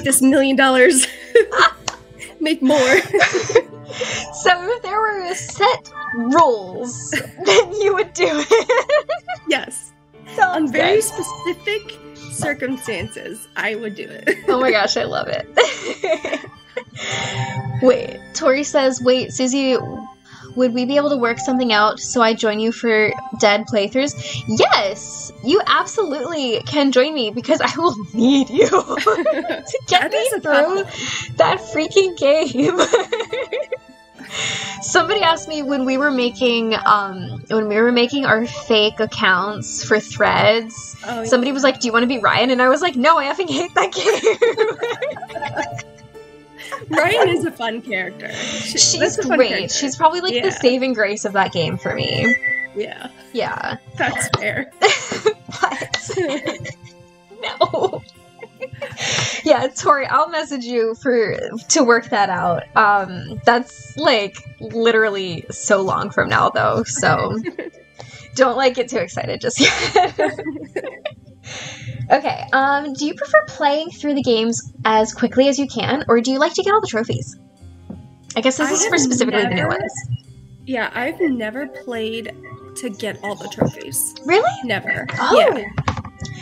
this $1 million, make more. So if there were set rules, then you would do it. Yes. Sounds on very good. Specific circumstances, I would do it. Oh my gosh, I love it. Wait, Tori says, wait, Susie, would we be able to work something out so I join you for dead playthroughs? Yes, you absolutely can join me because I will need you to get me through that freaking game. Somebody asked me when we were making our fake accounts for Threads. Somebody was like, "Do you want to be Ryan?" And I was like, "No, I effing hate that game." Ryan is a fun character. She's great. She's probably like the saving grace of that game for me. Yeah. Yeah. That's fair. But no. Yeah, Tori, I'll message you to work that out. That's like literally so long from now though, so don't like get too excited just yet. Okay, do you prefer playing through the games as quickly as you can, or do you like to get all the trophies? I guess this is for specifically the new ones. Yeah, I've never played to get all the trophies. Really? Never. Oh. Yeah.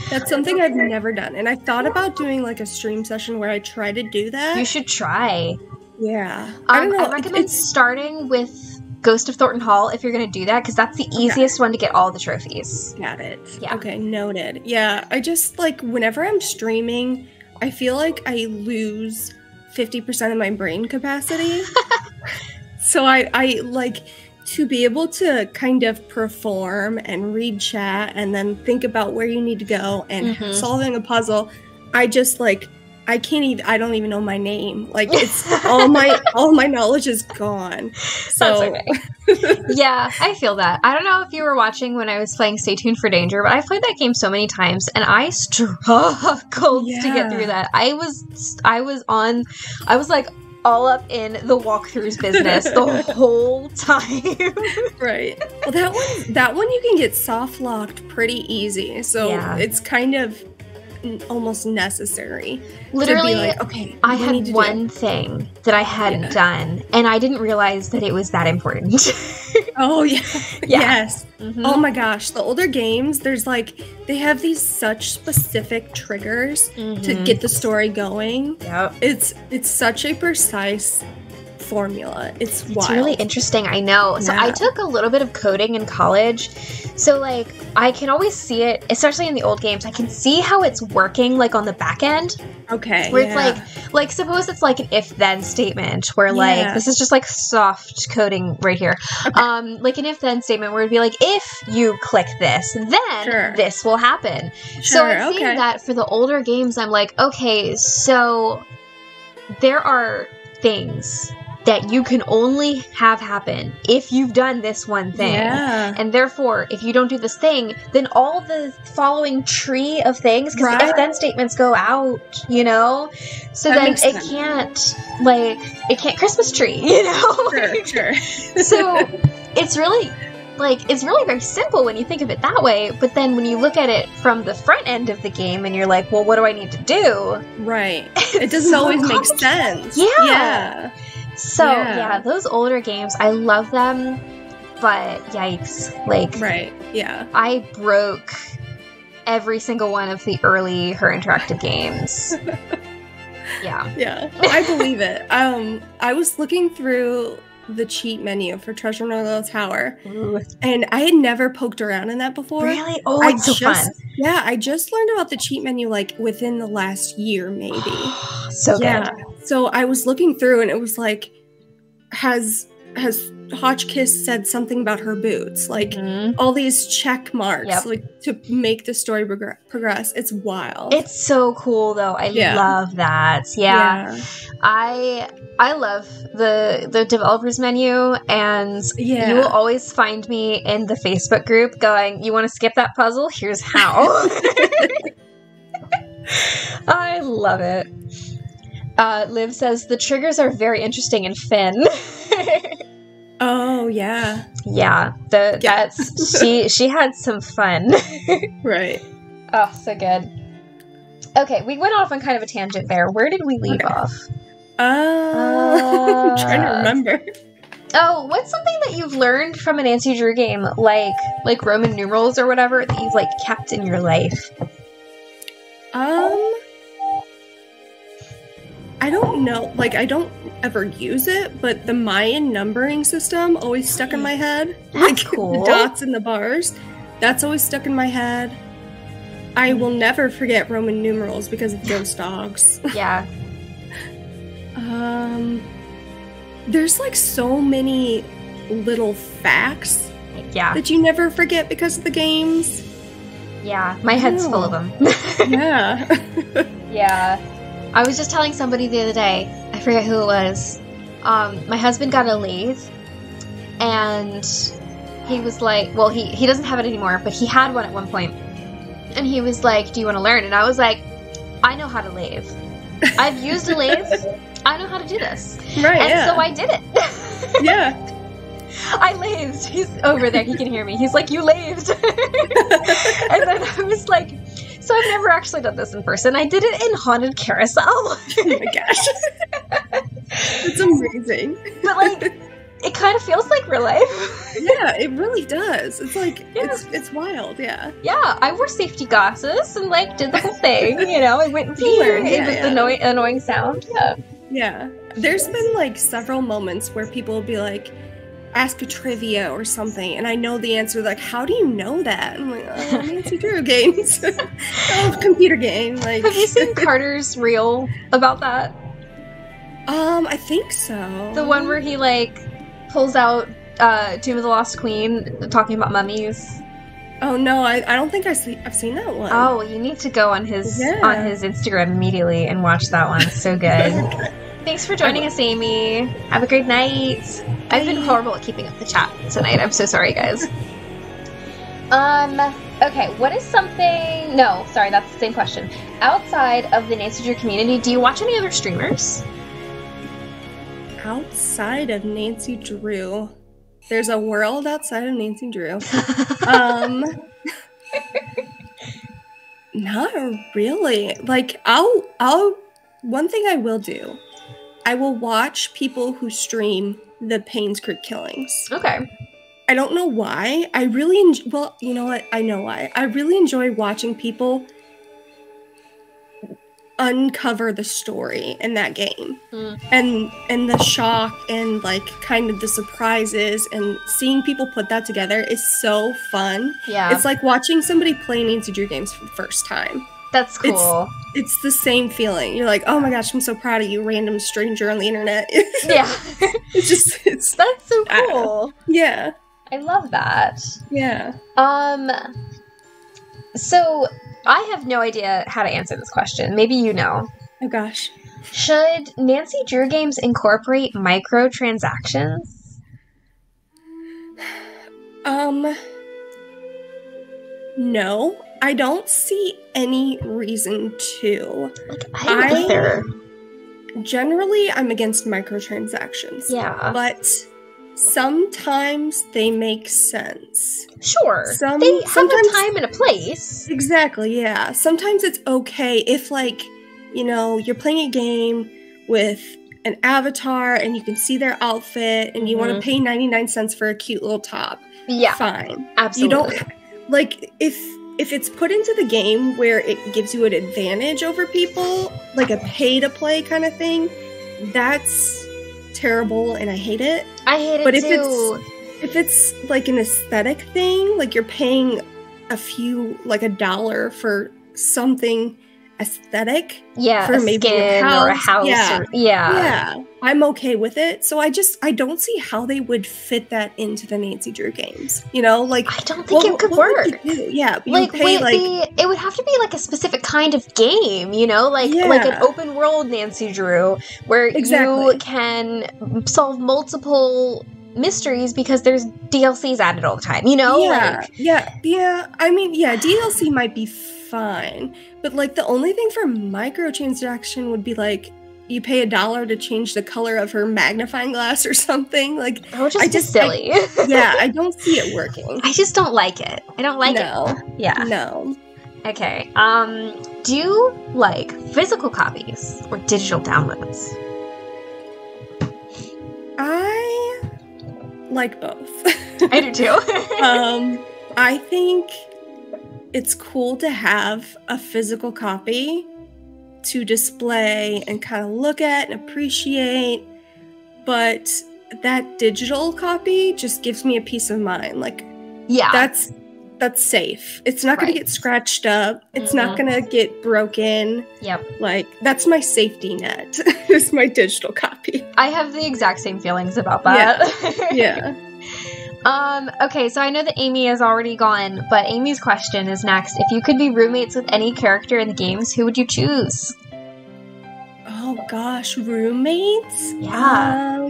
That's something I've never done. And I thought about doing like a stream session where I try to do that. You should try. Yeah. I don't know. I recommend starting with Ghost of Thornton Hall if you're going to do that, because that's the easiest one to get all the trophies. Got it. Yeah. Okay, noted. Yeah, I just, like, whenever I'm streaming, I feel like I lose 50% of my brain capacity. So I like, to be able to kind of perform and read chat and then think about where you need to go and solving a puzzle, I just, like, I don't even know my name. Like, it's all my knowledge is gone. So that's okay. Yeah, I feel that. I don't know if you were watching when I was playing Stay Tuned for Danger, but I've played that game so many times and I struggled to get through that. I was like all up in the walkthroughs business the whole time. Right. Well, that one you can get soft locked pretty easy. So it's kind of almost necessary. Literally, to be like, okay, I had one thing that I hadn't done, and I didn't realize that it was that important. Oh, yeah. Yes. Oh my gosh. The older games, there's like, they have these such specific triggers to get the story going. Yep. It's such a precise formula. It's wild. It's really interesting, I know. So I took a little bit of coding in college. So like I can always see it, especially in the old games, I can see how it's working like on the back end. Okay. Where it's like suppose it's like an if-then statement where like this is just like soft coding right here. Okay. Like an if-then statement where it'd be like, if you click this, then this will happen. So I'm seeing that for the older games, I'm like, okay, so there are things that you can only have happen if you've done this one thing. Yeah. And therefore, if you don't do this thing, then all the following tree of things, because if then statements go out, you know? So that then it can't Christmas tree, you know? Sure. So it's really very simple when you think of it that way, but then when you look at it from the front end of the game and you're like, well, what do I need to do? Right. It doesn't always make sense. Yeah. So, those older games, I love them, but yikes. Like, right. Yeah. I broke every single one of the early Her Interactive games. Yeah. I believe it. I was looking through the cheat menu for Treasure in Orlando Tower. Ooh. And I had never poked around in that before. Really? Oh, it's so fun. Yeah, I just learned about the cheat menu like within the last year, maybe. So good. So I was looking through and it was like, has Hotchkiss said something about her boots? Like all these check marks, like to make the story progress. It's wild. It's so cool though. I love that. Yeah. I love the developers menu, and you will always find me in the Facebook group going, you want to skip that puzzle? Here's how. I love it. Liv says, the triggers are very interesting in Finn. Oh, yeah. Yeah. She had some fun. Right. Oh, so good. Okay, we went off on kind of a tangent there. Where did we leave off? I'm trying to remember. Oh, what's something that you've learned from a Nancy Drew game, like Roman numerals or whatever, that you've like kept in your life? I don't know. Like, I don't ever use it, but the Mayan numbering system always stuck in my head. That's cool. The dots and the bars. That's always stuck in my head. I will never forget Roman numerals because of ghost dogs. Yeah. There's like so many little facts that you never forget because of the games. Yeah, my head's full of them. Yeah. Yeah. I was just telling somebody the other day, I forget who it was, my husband got a lathe, and he was like, well, he doesn't have it anymore, but he had one at one point, and he was like, do you want to learn? And I was like, I know how to lathe. I've used a lathe. I know how to do this. Right, and so I did it. Yeah. I lathed. He's over there. He can hear me. He's like, you lathed. And then I was like, so I've never actually done this in person. I did it in Haunted Carousel. Oh my gosh. It's amazing. But like, it kind of feels like real life. Yeah, it really does. It's like, it's wild, yeah. Yeah, I wore safety glasses and like did the whole thing, you know. I went with the annoying sound. Yeah. Yeah. There's been like several moments where people will be like, ask a trivia or something, and I know the answer. Like, how do you know that? I'm like, oh, Nancy Drew games. Oh, computer game. Like, have you seen Carter's reel about that? I think so. The one where he like pulls out Tomb of the Lost Queen, talking about mummies. Oh no, I don't think I've seen that one. Oh, you need to go on his Instagram immediately and watch that one. It's so good. Thanks for joining us, Amy. Have a great night. Bye. I've been horrible at keeping up the chat tonight. I'm so sorry, guys. Okay, what is something... No, sorry, that's the same question. Outside of the Nancy Drew community, do you watch any other streamers? Outside of Nancy Drew... There's a world outside of Nancy Drew. Not really. Like, I'll... One thing I will do, I will watch people who stream the Payne's Creek killings. Okay. I don't know why. I really well, you know what? I know why. I really enjoy watching people uncover the story in that game. And the shock and like kind of the surprises and seeing people put that together is so fun. Yeah. It's like watching somebody play Nancy Drew games for the first time. That's cool. It's the same feeling. You're like, oh my gosh, I'm so proud of you, random stranger on the internet. Yeah. That's so cool. Yeah. I love that. Yeah. So I have no idea how to answer this question. Maybe you know. Oh gosh. Should Nancy Drew games incorporate microtransactions? No. I don't see any reason to. I don't either. Generally, I'm against microtransactions. Yeah. But sometimes they make sense. Sure. They have a time and a place. Exactly, yeah. Sometimes it's okay if, like, you know, you're playing a game with an avatar and you can see their outfit and you want to pay 99 cents for a cute little top. Yeah. Fine. Absolutely. You don't, like, if it's put into the game where it gives you an advantage over people, like a pay-to-play kind of thing, that's terrible and I hate it. I hate it but too. If it's like an aesthetic thing, like you're paying like $1 for something aesthetic, for maybe a house, or a house, yeah, I'm okay with it. So I don't see how they would fit that into the Nancy Drew games. You know, like I don't think it could work. Yeah, like it would have to be like a specific kind of game. You know, like an open world Nancy Drew where you can solve multiple mysteries because there's DLCs added all the time. You know, I mean, DLC might be fine, but like the only thing for microtransaction would be like you pay $1 to change the color of her magnifying glass or something. Like that would just be silly. I don't see it working. I just don't like it. I don't like it. Yeah. No. Okay. Do you like physical copies or digital downloads? I like both. I do too. I think it's cool to have a physical copy to display and kind of look at and appreciate, but that digital copy just gives me a peace of mind. Like, that's safe. It's not going to get scratched up. It's not going to get broken. Yep. Like, that's my safety net. Is my digital copy. I have the exact same feelings about that. Yeah. Okay, so I know that Amy is already gone, but Amy's question is next. If you could be roommates with any character in the games, who would you choose? Oh gosh, roommates? Yeah.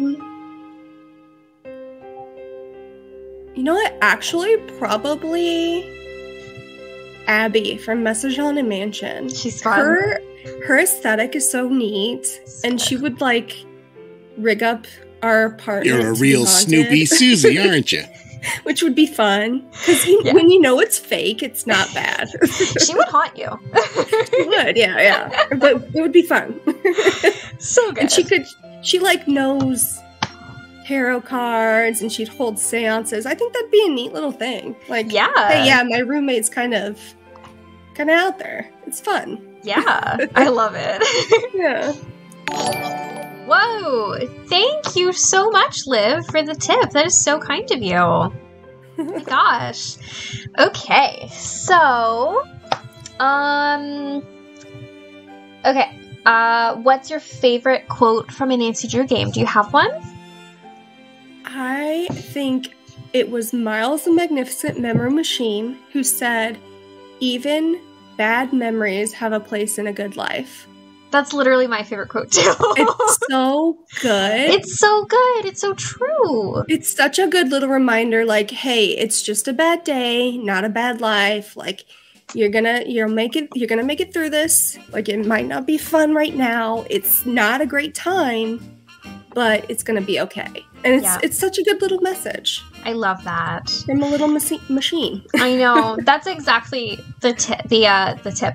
You know what? Actually, probably Abby from Message on a Mansion. She's fun. Her aesthetic is so neat, and she would like rig up our apartment. You're a real Snoopy Susie, aren't you? Which would be fun, because when you know it's fake, it's not bad. She would haunt you. She would, yeah. But it would be fun. So good. And she like knows tarot cards, and she'd hold seances. I think that'd be a neat little thing. Like, hey, my roommate's kind of out there. It's fun. Yeah, I love it. Yeah. Whoa! Thank you so much, Liv, for the tip. That is so kind of you. Oh my gosh. Okay, so, what's your favorite quote from a Nancy Drew game? Do you have one? I think it was Miles the Magnificent Memory Machine who said, "Even bad memories have a place in a good life." That's literally my favorite quote, too. It's so good. It's so good. It's so true. It's such a good little reminder, like, hey, it's just a bad day, not a bad life. Like, you're gonna make it through this. Like, it might not be fun right now. It's not a great time, but it's gonna be okay. And it's such a good little message. I love that. From a little machine. I know. That's exactly the tip. The tip.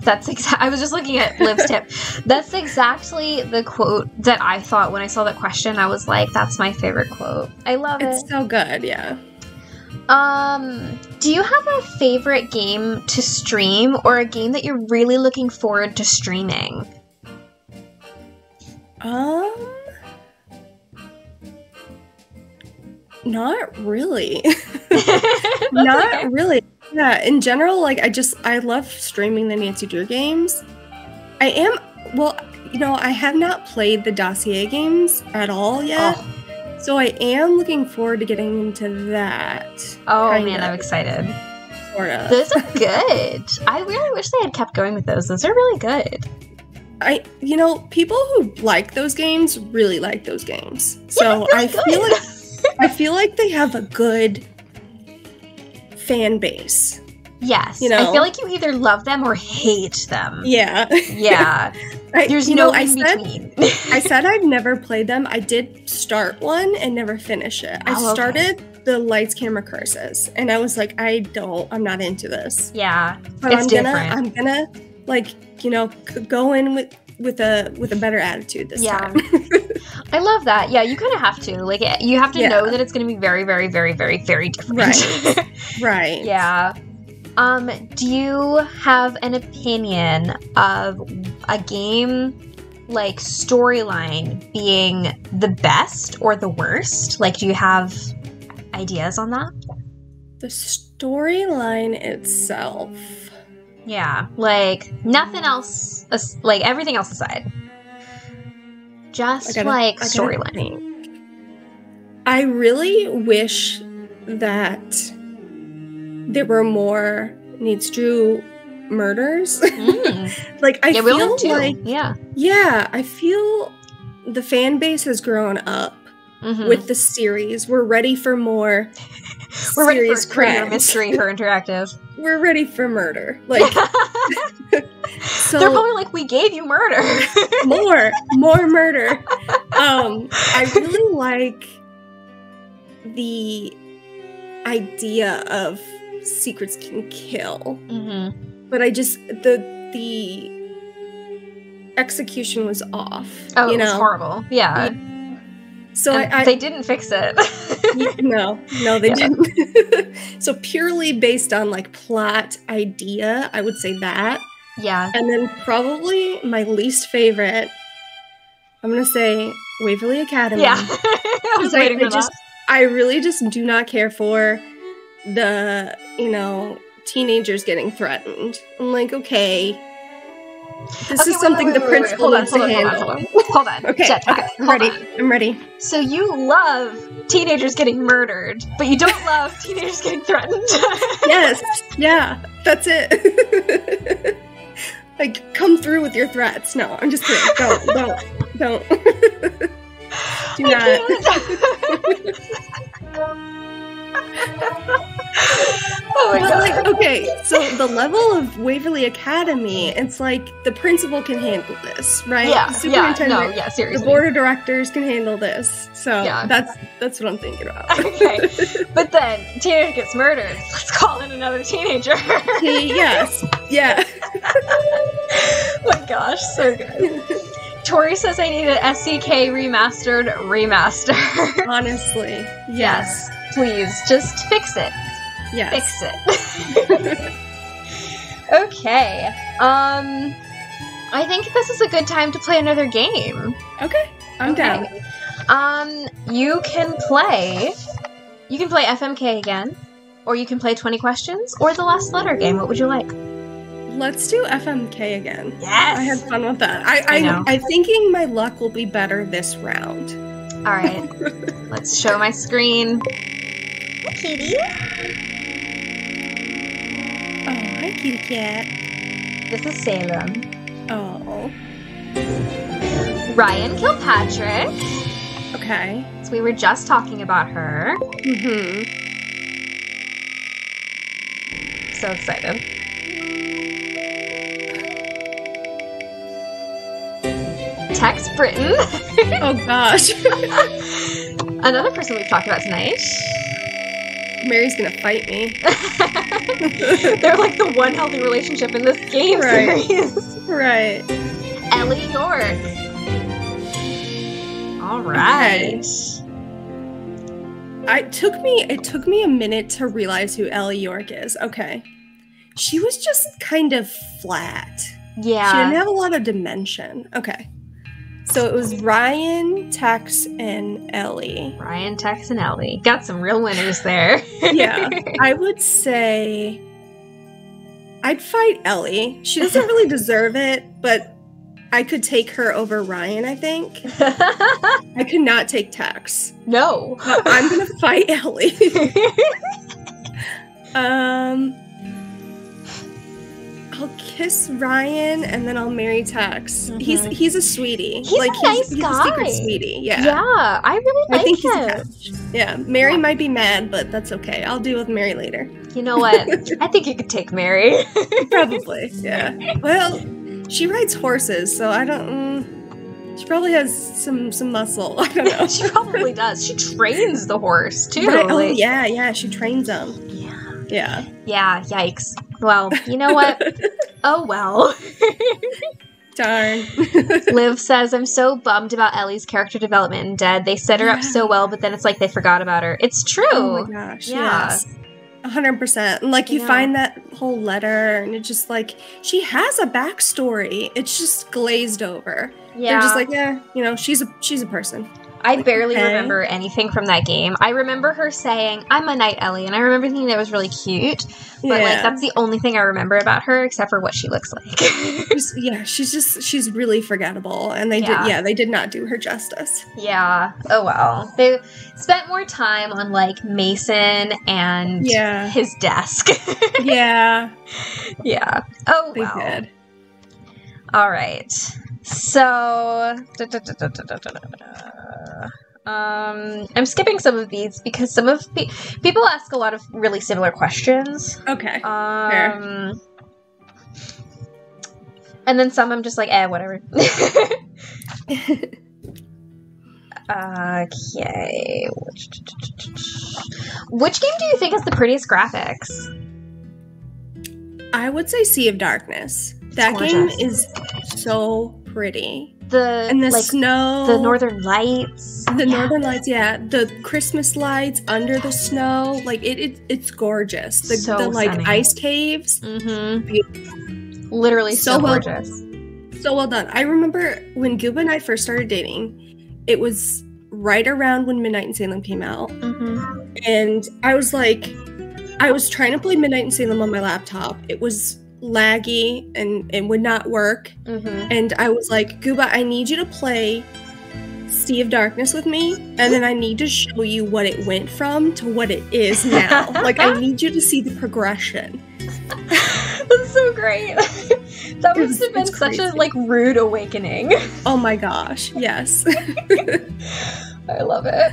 I was just looking at Liv's tip. That's exactly the quote that I thought when I saw that question. I was like, that's my favorite quote. I love it. It's so good, yeah. Do you have a favorite game to stream or a game that you're really looking forward to streaming? Not really. Not really. Yeah, in general, like, I love streaming the Nancy Drew games. I have not played the Dossier games at all yet. Oh. So I am looking forward to getting into that. Oh, man, I'm excited. Sort of. Those are good. I really wish they had kept going with those. Those are really good. people who like those games really like those games. So I feel like they have a good fan base. Yes. I feel like you either love them or hate them. Yeah. Yeah. There's no in between. I said I'd never played them. I did start one and never finish it. I started the Lights, Camera, Curses, and I was like, I'm not into this. Yeah. But it's different. I'm gonna go in with a better attitude this time. I love that. Yeah, you kind of have to. Like, you have to know that it's going to be very, very, very, very, very different. Right. Right. Yeah. Do you have an opinion of a game, like, storyline being the best or the worst? Like, do you have ideas on that? The storyline itself. Yeah, like, nothing else, like, everything else aside. Just, storyline. I really wish that there were more Needs Drew murders. Like, I feel like... Yeah, I feel the fan base has grown up with the series. We're ready for more We're ready for crimes. Mystery for interactive. We're ready for murder. Like, so they're probably like, we gave you murder. more murder. I really like the idea of secrets can kill, but I just the execution was off. Oh, it was horrible. Yeah. So they didn't fix it. No, they didn't. So purely based on like plot idea, I would say that. Yeah. And then probably my least favorite, I'm gonna say Waverly Academy. Yeah. I was waiting for that. I really just do not care for the, teenagers getting threatened. I'm like, okay. This is something the principal needs to handle. Hold on. Okay, Jetpack. I'm ready. So you love teenagers getting murdered, but you don't love teenagers getting threatened. Yes. Yeah. That's it. Like, come through with your threats. No, I'm just kidding. Don't. Do not. Oh my god. Like, okay, so the level of Waverly Academy, it's like the principal can handle this, right? Yeah, the superintendent, seriously. The board of directors can handle this. So yeah. that's what I'm thinking about. Okay, but then teenager gets murdered. Let's call in another teenager. Yes, yeah. Oh my gosh, so good. Tori says I need an SCK remaster. Honestly, yes. Please, just fix it. Yes. Fix it. Okay. I think this is a good time to play another game. Okay. I'm down. You can play FMK again, or you can play 20 questions, or the last letter game. What would you like? Let's do FMK again. Yes! I had fun with that. I'm thinking my luck will be better this round. All right. Let's show my screen. Hi, kitty. Oh, hi, kitty cat. This is Salem. Oh. Ryan Kilpatrick. Okay. So we were just talking about her. So excited. Tex Britton. Oh gosh. Another person we've talked about tonight. Mary's gonna fight me. They're like the one healthy relationship in this game series. Right. Ellie York. All right. Okay. It took me a minute to realize who Ellie York is. Okay. She was just kind of flat. Yeah. She didn't have a lot of dimension. Okay. So it was Ryan, Tex, and Ellie. Ryan, Tex, and Ellie. Got some real winners there. Yeah. I would say I'd fight Ellie. She doesn't really deserve it, but I could take her over Ryan, I think. I could not take Tex. No. But I'm going to fight Ellie. I'll kiss Ryan and then I'll marry Tex. Mm-hmm. He's a sweetie. He's a nice guy. He's a secret sweetie. Yeah. Yeah, I really like think him. he's a catch. Yeah, Mary might be mad, but that's okay. I'll deal with Mary later. You know what? I think you could take Mary. Probably. Yeah. Well, she rides horses, so I don't. She probably has some muscle. I don't know. She probably does. She trains the horse too. Right. Oh yeah. She trains them. Yeah. Yeah. Yikes. Well, you know what? Oh well. Darn. Liv says, I'm so bummed about Ellie's character development in Dead. They set her up so well, but then it's like they forgot about her. It's true. Oh my gosh. Yeah. Yes. 100%. And like you find that whole letter and it's just like she has a backstory. It's just glazed over. Yeah. They're just like, yeah, you know, she's a person. I barely remember anything from that game. I remember her saying, I'm a Night Ellie, and I remember thinking that was really cute. But like that's the only thing I remember about her except for what she looks like. she's really forgettable. And they did not do her justice. Yeah. Oh well. They spent more time on like Mason and his desk. Yeah. Oh well. They did. All right. So, I'm skipping some of these because some of people ask a lot of really similar questions. Okay. Fair. And then some I'm just like, whatever. Okay. Which game do you think has the prettiest graphics? I would say Sea of Darkness. That game is so pretty. The snow. The Northern Lights. The Northern Lights, yeah. The Christmas lights under the snow. Like, it's gorgeous. The like, ice caves. Mm-hmm. Beautiful. Literally so gorgeous. So well done. I remember when Gooba and I first started dating, it was right around when Midnight in Salem came out. Mm-hmm. And I was like, I was trying to play Midnight in Salem on my laptop. It was laggy and it would not work. Mm-hmm. And I was like, Gooba, I need you to play Sea of Darkness with me, and then I need to show you what it went from to what it is now. Like, I need you to see the progression. That's so great. That must have been such a like rude awakening. Oh my gosh, yes. I love it.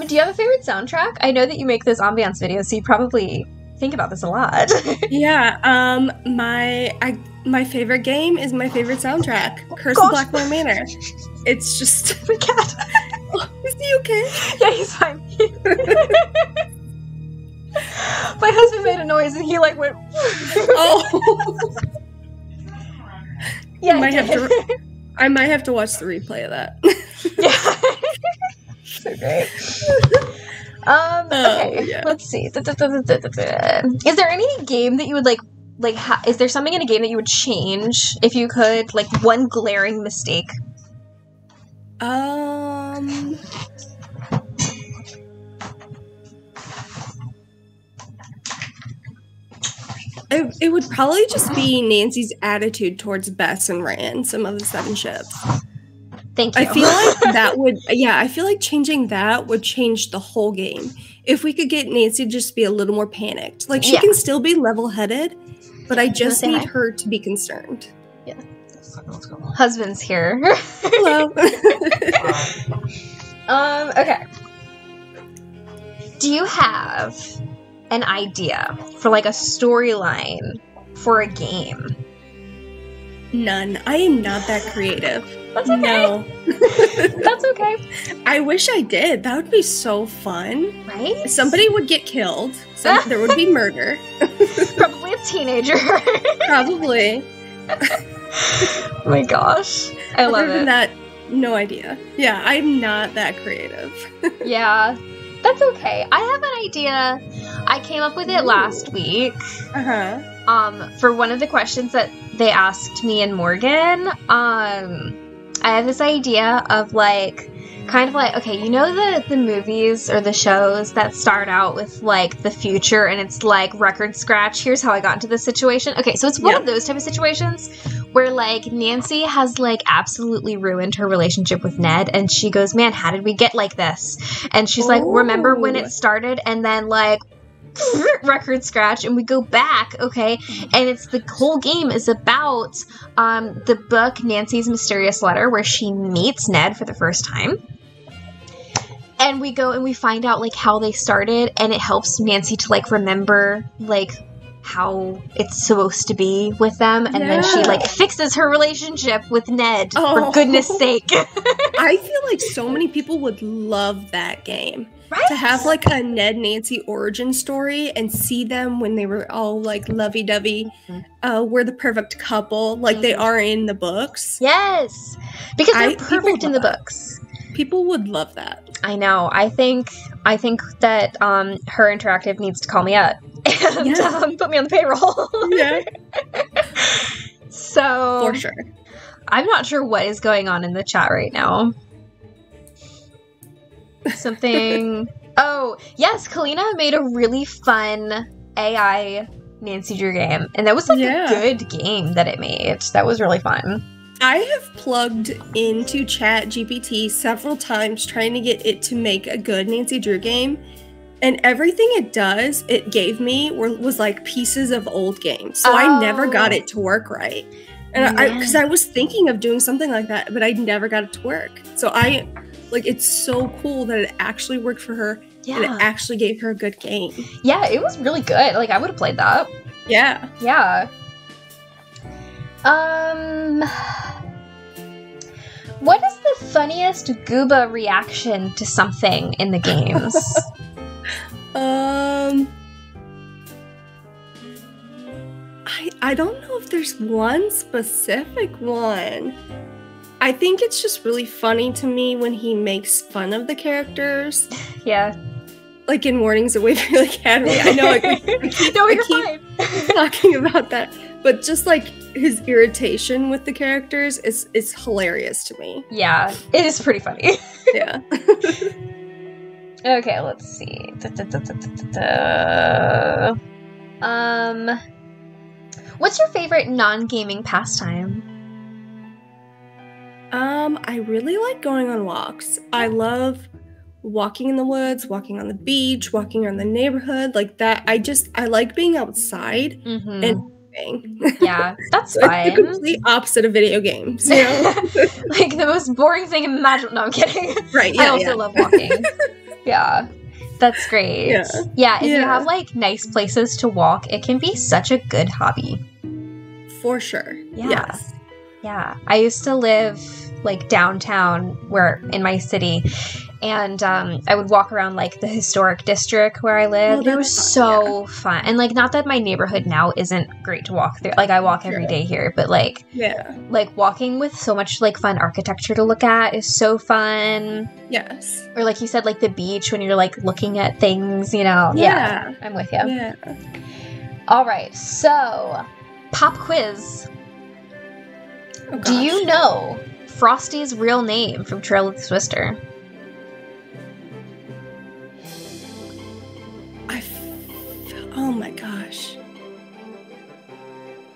Do you have a favorite soundtrack? I know that you make those ambiance videos, so you probably think about this a lot. Yeah, my favorite game is my favorite soundtrack, Curse of Blackmore Manor. It's just... My cat. Is he okay? Yeah, he's fine. My husband made a noise and he like went... Oh! Yeah, I might have to watch the replay of that. Yeah. So great. Okay, yeah. Let's see. Is there any game that you would is there something in a game that you would change if you could? Like, one glaring mistake? It would probably just be Nancy's attitude towards Bess and Rand, some of the 7 ships. Thank you. I feel like I feel like changing that would change the whole game. If we could get Nancy to just be a little more panicked. Like, she can still be level-headed, but I just need her to be concerned. Yeah. Husband's here. Hello. Okay. Do you have an idea for, like, a storyline for a game? None. I am not that creative. That's okay. No. That's okay. I wish I did. That would be so fun. Right? Somebody would get killed. There would be murder. Probably a teenager. Probably. Oh my gosh. I love it. Other than that, no idea. Yeah, I'm not that creative. Yeah. That's okay. I have an idea. I came up with it last week. Uh-huh. For one of the questions that they asked me and Morgan, I have this idea of like, kind of like, okay, you know the movies or the shows that start out with like the future and it's like record scratch, here's how I got into this situation. Okay, so it's one of those type of situations where like Nancy has like absolutely ruined her relationship with Ned and she goes, man, how did we get like this? And she's like, remember when it started? And then like record scratch, and we go back, okay, and it's the whole game is about the book Nancy's Mysterious Letter, where she meets Ned for the first time. And we go and we find out, like, how they started, and it helps Nancy to, like, remember, like, how it's supposed to be with them. And then she, like, fixes her relationship with Ned, for goodness sake. I feel like so many people would love that game. Right? To have, like, a Ned-Nancy origin story and see them when they were all, like, lovey-dovey, we're the perfect couple, like they are in the books. Yes! Because they're perfect in the books. People would love that. I know. I think that Her Interactive needs to call me up and put me on the payroll. Yeah. So for sure. I'm not sure what is going on in the chat right now. Something. Oh, yes, Kalina made a really fun AI Nancy Drew game, and that was like a good game that it made. That was really fun. I have plugged into ChatGPT several times trying to get it to make a good Nancy Drew game, and everything it gave me was like pieces of old games, so I never got it to work right. And because I was thinking of doing something like that, but I never got it to work. So it's so cool that it actually worked for her, and it actually gave her a good game. Yeah, it was really good. Like, I would have played that. Yeah. Yeah. What is the funniest Gooba reaction to something in the games? I don't know if there's one specific one. I think it's just really funny to me when he makes fun of the characters. Yeah. Like in Warnings of Waverly Academy. I know I keep talking about that. But just like his irritation with the characters is hilarious to me. Yeah, it is pretty funny. Yeah. Okay, let's see. What's your favorite non-gaming pastime? I really like going on walks. I love walking in the woods, walking on the beach, walking around the neighborhood, like that. I like being outside and yeah, that's fine. It's the complete opposite of video games, you know? Like the most boring thing imaginable. No, I'm kidding. Right, yeah, I also love walking. Yeah, that's great. Yeah, if you have like nice places to walk, it can be such a good hobby. For sure. Yeah. Yes. Yeah, I used to live like downtown in my city, and I would walk around like the historic district where I lived. It was so fun. And like, not that my neighborhood now isn't great to walk through. Like I walk every day here, but like walking with so much like fun architecture to look at is so fun. Yes. Or like you said, like the beach when you're like looking at things, you know. Yeah, I'm with you. Yeah. All right, so pop quiz. Oh, do you know Frosty's real name from Trail of the Twister? Oh my gosh.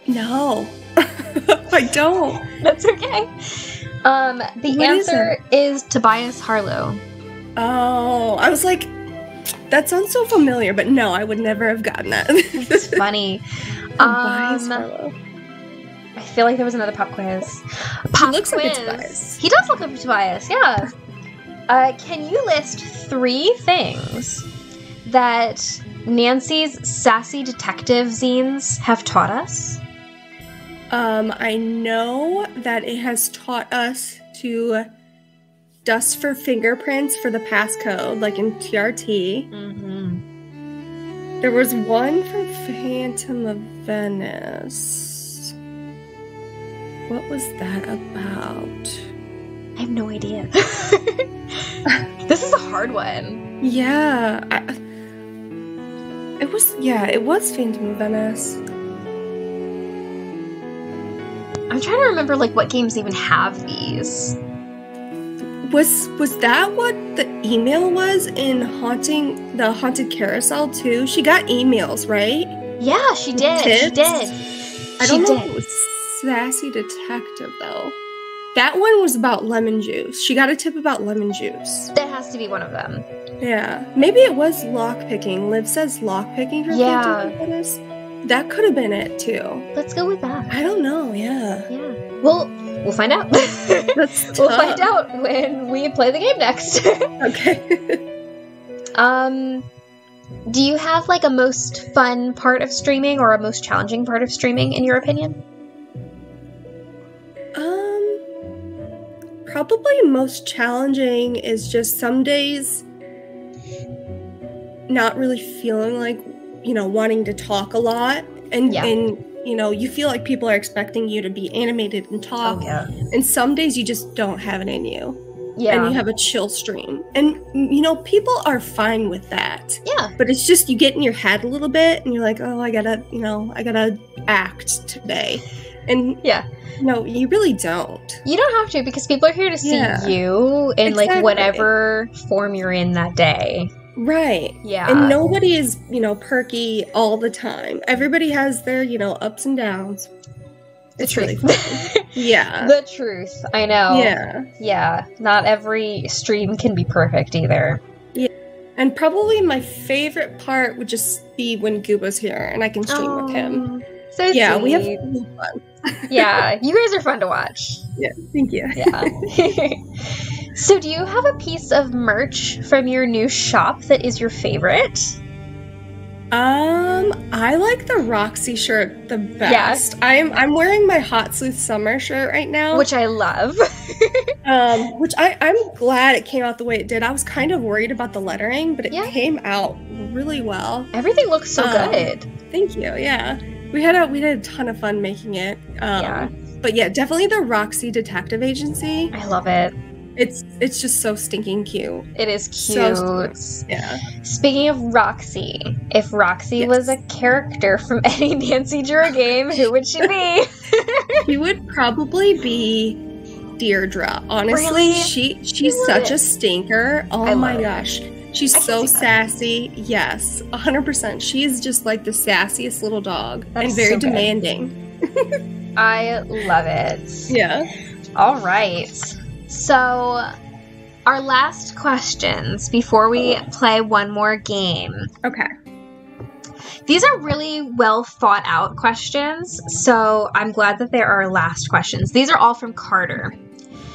No. I don't. That's okay. The answer is Tobias Harlow. Oh, I was like, that sounds so familiar, but no, I would never have gotten that. It's funny. Tobias Harlow. I feel like there was another pop quiz. He looks like Tobias. He does look like Tobias, yeah. Can you list 3 things that Nancy's sassy detective zines have taught us? I know that it has taught us to dust for fingerprints for the passcode, like in TRT. There was one from Phantom of Venice. What was that about? I have no idea. This is a hard one. Yeah. It was Phantom of Venice. I'm trying to remember like what games even have these. Was that what the email was in the Haunted Carousel too? She got emails, right? Yeah, she did. Tips? She did. I don't know if it was Sassy Detective though. That one was about lemon juice. She got a tip about lemon juice. That has to be one of them. Yeah. Maybe it was lockpicking. Liv says lockpicking for That could have been it too. Let's go with that. I don't know, yeah. Yeah. We'll find out. That's tough. We'll find out when we play the game next. Okay. Do you have like a most fun part of streaming or a most challenging part of streaming in your opinion? Probably most challenging is just some days not really feeling like, wanting to talk a lot. And you feel like people are expecting you to be animated and talk. Oh, yeah. And some days you just don't have it in you. Yeah. And you have a chill stream. And, people are fine with that. Yeah. But it's just you get in your head a little bit and you're like, oh, I gotta act today. And no, you really don't. You don't have to, because people are here to see you in like whatever form you're in that day. Right. Yeah. And nobody is, perky all the time. Everybody has their, ups and downs. It's really fun. Yeah. The truth. I know. Yeah. Yeah. Not every stream can be perfect either. Yeah. And probably my favorite part would just be when Gooba's here and I can stream with him. So yeah, sweet. we have fun. Yeah, you guys are fun to watch. Yeah, thank you. Yeah. So do you have a piece of merch from your new shop that is your favorite? I like the Roxy shirt the best. Yeah. I'm wearing my Hot Sleuth Summer shirt right now. Which I love. Which I'm glad it came out the way it did. I was kind of worried about the lettering, but it came out really well. Everything looks so good. Thank you, yeah. We had a ton of fun making it. But yeah, definitely the Roxy Detective Agency. I love it. It's just so stinking cute. It is cute. So yeah. Speaking of Roxy, if Roxy was a character from any Nancy Drew game, who would she be? She would probably be Deirdre. Honestly, really? she's such a stinker. Oh my gosh. She's so sassy. Yes, 100%. She's just like the sassiest little dog and very demanding. I love it. Yeah. All right. So, our last questions before we play one more game. Okay. These are really well thought out questions, so I'm glad that they're our last questions. These are all from Carter.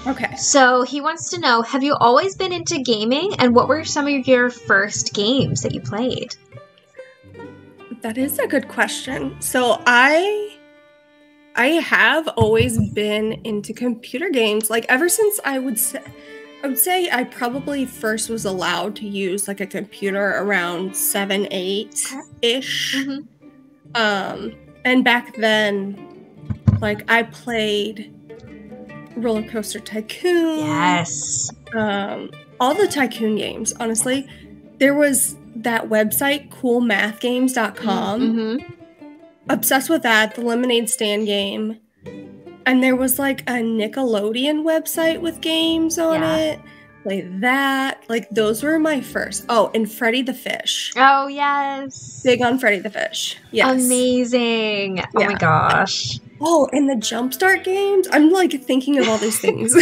Okay. So he wants to know, have you always been into gaming, and what were some of your first games that you played? That is a good question. So I have always been into computer games, like ever since I would say I probably first was allowed to use like a computer around 7, 8-ish. Mm-hmm. And back then, like I played Roller Coaster Tycoon. Yes. All the Tycoon games, honestly. There was that website, coolmathgames.com. Mm-hmm. Obsessed with that, the Lemonade Stand game. And there was like a Nickelodeon website with games on it. Like that. Like those were my first. Oh, and Freddy the Fish. Oh, yes. Big on Freddy the Fish. Yes. Amazing. Oh my gosh. Oh, and the Jumpstart games. I'm like thinking of all these things.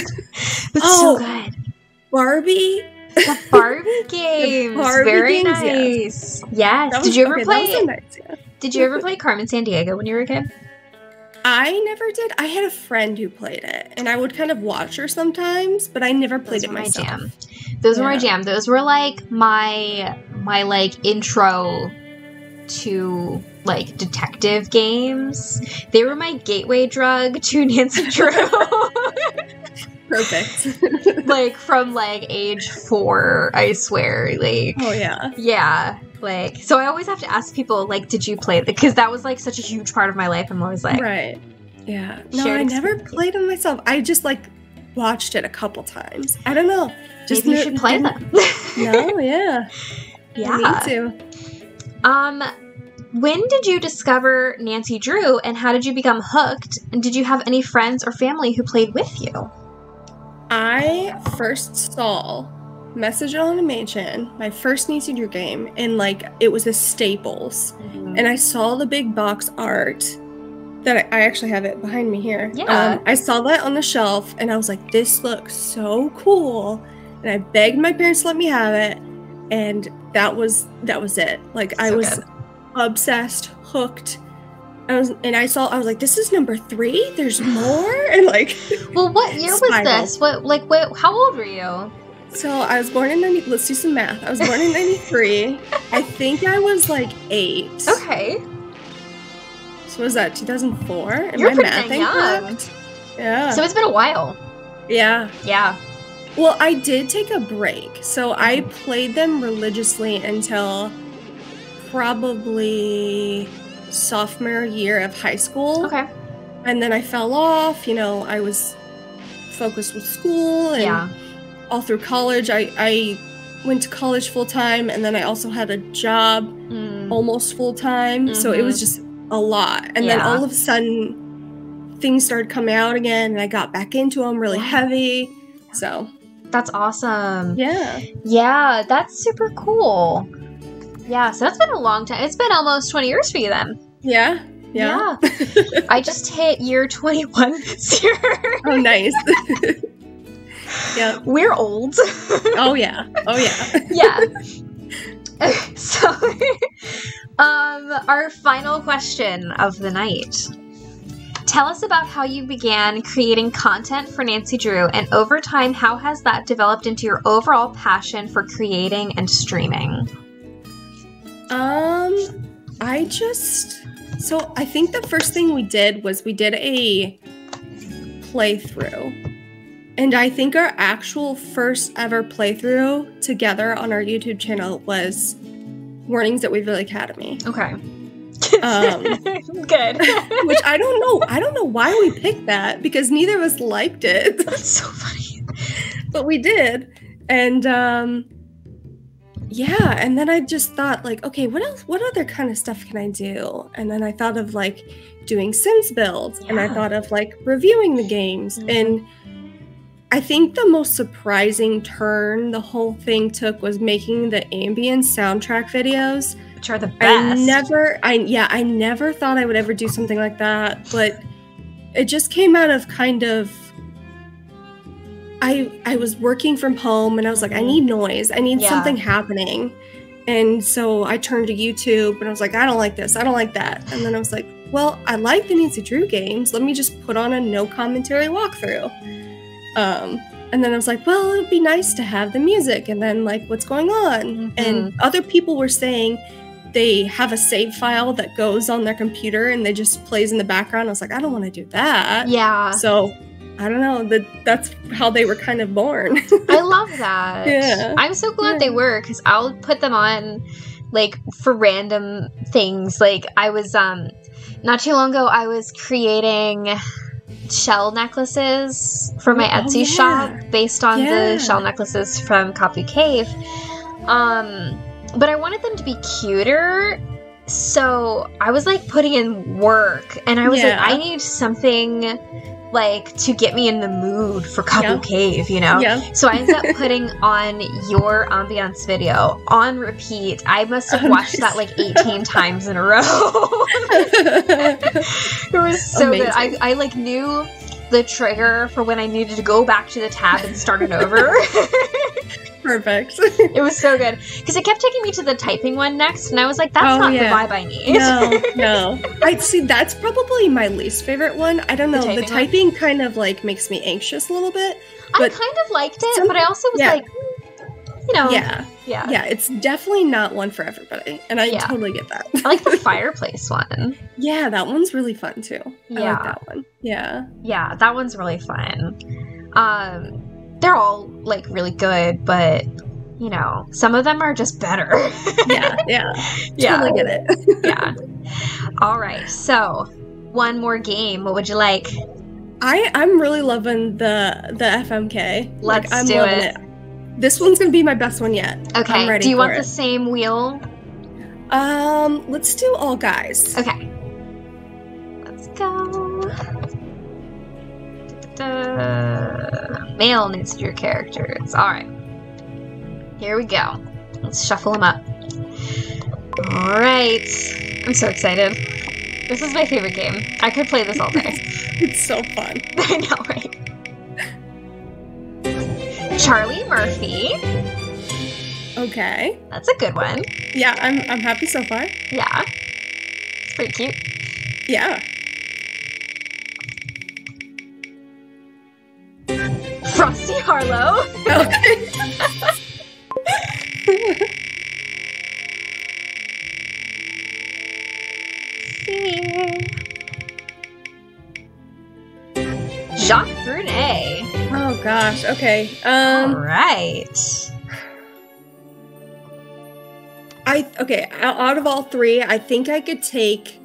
But so good. Barbie. The Barbie games. Very nice. Yes. Did you ever play? Did you ever play Carmen Sandiego when you were a kid? I never did. I had a friend who played it, and I would kind of watch her sometimes, but I never played it myself. Those were my jam. Those were like my like intro to like detective games. They were my gateway drug to Nancy Drew. Perfect. Like from like age 4, I swear. Like, oh yeah. Yeah. Like, so I always have to ask people, like, did you play it? Because that was like such a huge part of my life. I'm always like, right. Yeah. No, I never played it myself. I just like watched it a couple times. I don't know. Just maybe you should play them. No, yeah. Yeah. I need to. When did you discover Nancy Drew, and how did you become hooked? And did you have any friends or family who played with you? I first saw Message on Animation, my first Nancy Drew game, and like it was a Staples. Mm-hmm. And I saw the big box art that I actually have it behind me here. Yeah. I saw that on the shelf and I was like, this looks so cool. And I begged my parents to let me have it. and that was it. Like, I was obsessed, hooked. I was like, this is number 3? There's more? And like, well, what year was this? What, how old were you? So I was born in let's do some math. I was born in 93. I think I was like 8. Okay. So was that 2004? You're pretty young. Yeah. So it's been a while. Yeah. Yeah. Well, I did take a break. So I played them religiously until probably sophomore year of high school. Okay. And then I fell off. You know, I was focused with school and all through college. I went to college full time, and then I also had a job almost full time. So it was just a lot. And then all of a sudden things started coming out again, and I got back into them really heavy. So that's awesome. Yeah. Yeah, that's super cool. Yeah, so that's been a long time. It's been almost 20 years for you then. Yeah. Yeah. I just hit year 21 this year. Oh, nice. Yeah. We're old. Oh, yeah. Oh, yeah. Yeah. So, our final question of the night. Tell us about how you began creating content for Nancy Drew, and over time, how has that developed into your overall passion for creating and streaming? So I think the first thing we did was we did a playthrough. And I think our actual first ever playthrough together on our YouTube channel was Warnings at Waverly Academy. Okay. Good. Which I don't know why we picked that, because neither of us liked it. That's so funny. But we did. And yeah, and then I just thought, like, okay, what other kind of stuff can I do? And then I thought of, like, doing Sims builds, and I thought of, like, reviewing the games. And I think the most surprising turn the whole thing took was making the ambient soundtrack videos. Which are the best. I never thought I would ever do something like that, but it just came out of kind of, I was working from home, and I was like, I need noise. I need something happening. And so I turned to YouTube, and I was like, I don't like this. I don't like that. And then I was like, well, I like the Nancy Drew games. Let me just put on a no commentary walkthrough. And then I was like, well, it would be nice to have the music, and then, like, what's going on? And other people were saying they have a save file that goes on their computer and they just plays in the background. I was like, I don't want to do that. Yeah. So I don't know, that's how they were kind of born. I love that. Yeah. I'm so glad they were, because I'll put them on, like, for random things. Like, I was, not too long ago, I was creating shell necklaces for my Etsy shop based on the shell necklaces from Kapu Cave. But I wanted them to be cuter, so I was, like, putting in work, and I was like, I need something, like, to get me in the mood for Kapu Cave, you know? Yeah. So I ended up putting on your ambiance video on repeat. I must have watched that, like, 18 times in a row. It was so good. I, like, knew the trigger for when I needed to go back to the tab and start it over. Perfect. It was so good. Because it kept taking me to the typing one next, and I was like, that's not the vibe I need. No. I see, that's probably my least favorite one. I don't know. The typing kind of, like, makes me anxious a little bit. But I kind of liked it, but I also was like, you know. Yeah, it's definitely not one for everybody. And I totally get that. I like the fireplace one. Yeah, that one's really fun, too. I like that one. Yeah. Yeah, that one's really fun. They're all, like, really good, but, you know, some of them are just better. Yeah. Totally get it. Yeah. All right, so one more game. What would you like? I'm really loving the FMK. Let's I'm do loving it. This one's gonna be my best one yet. Okay. I'm ready do you for want it. the same wheel? Let's do all guys. Okay. Let's go. Male Nancy Drew characters. Alright. Here we go. Let's shuffle them up. Alright. I'm so excited. This is my favorite game. I could play this all day. It's so fun. I know, right? Charlie Murphy. Okay. That's a good one. Yeah, I'm happy so far. Yeah. It's pretty cute. Yeah. Frosty Harlow. Okay. Jacques Brunet. Oh gosh. Okay. All right. Okay. Out of all three, I think I could take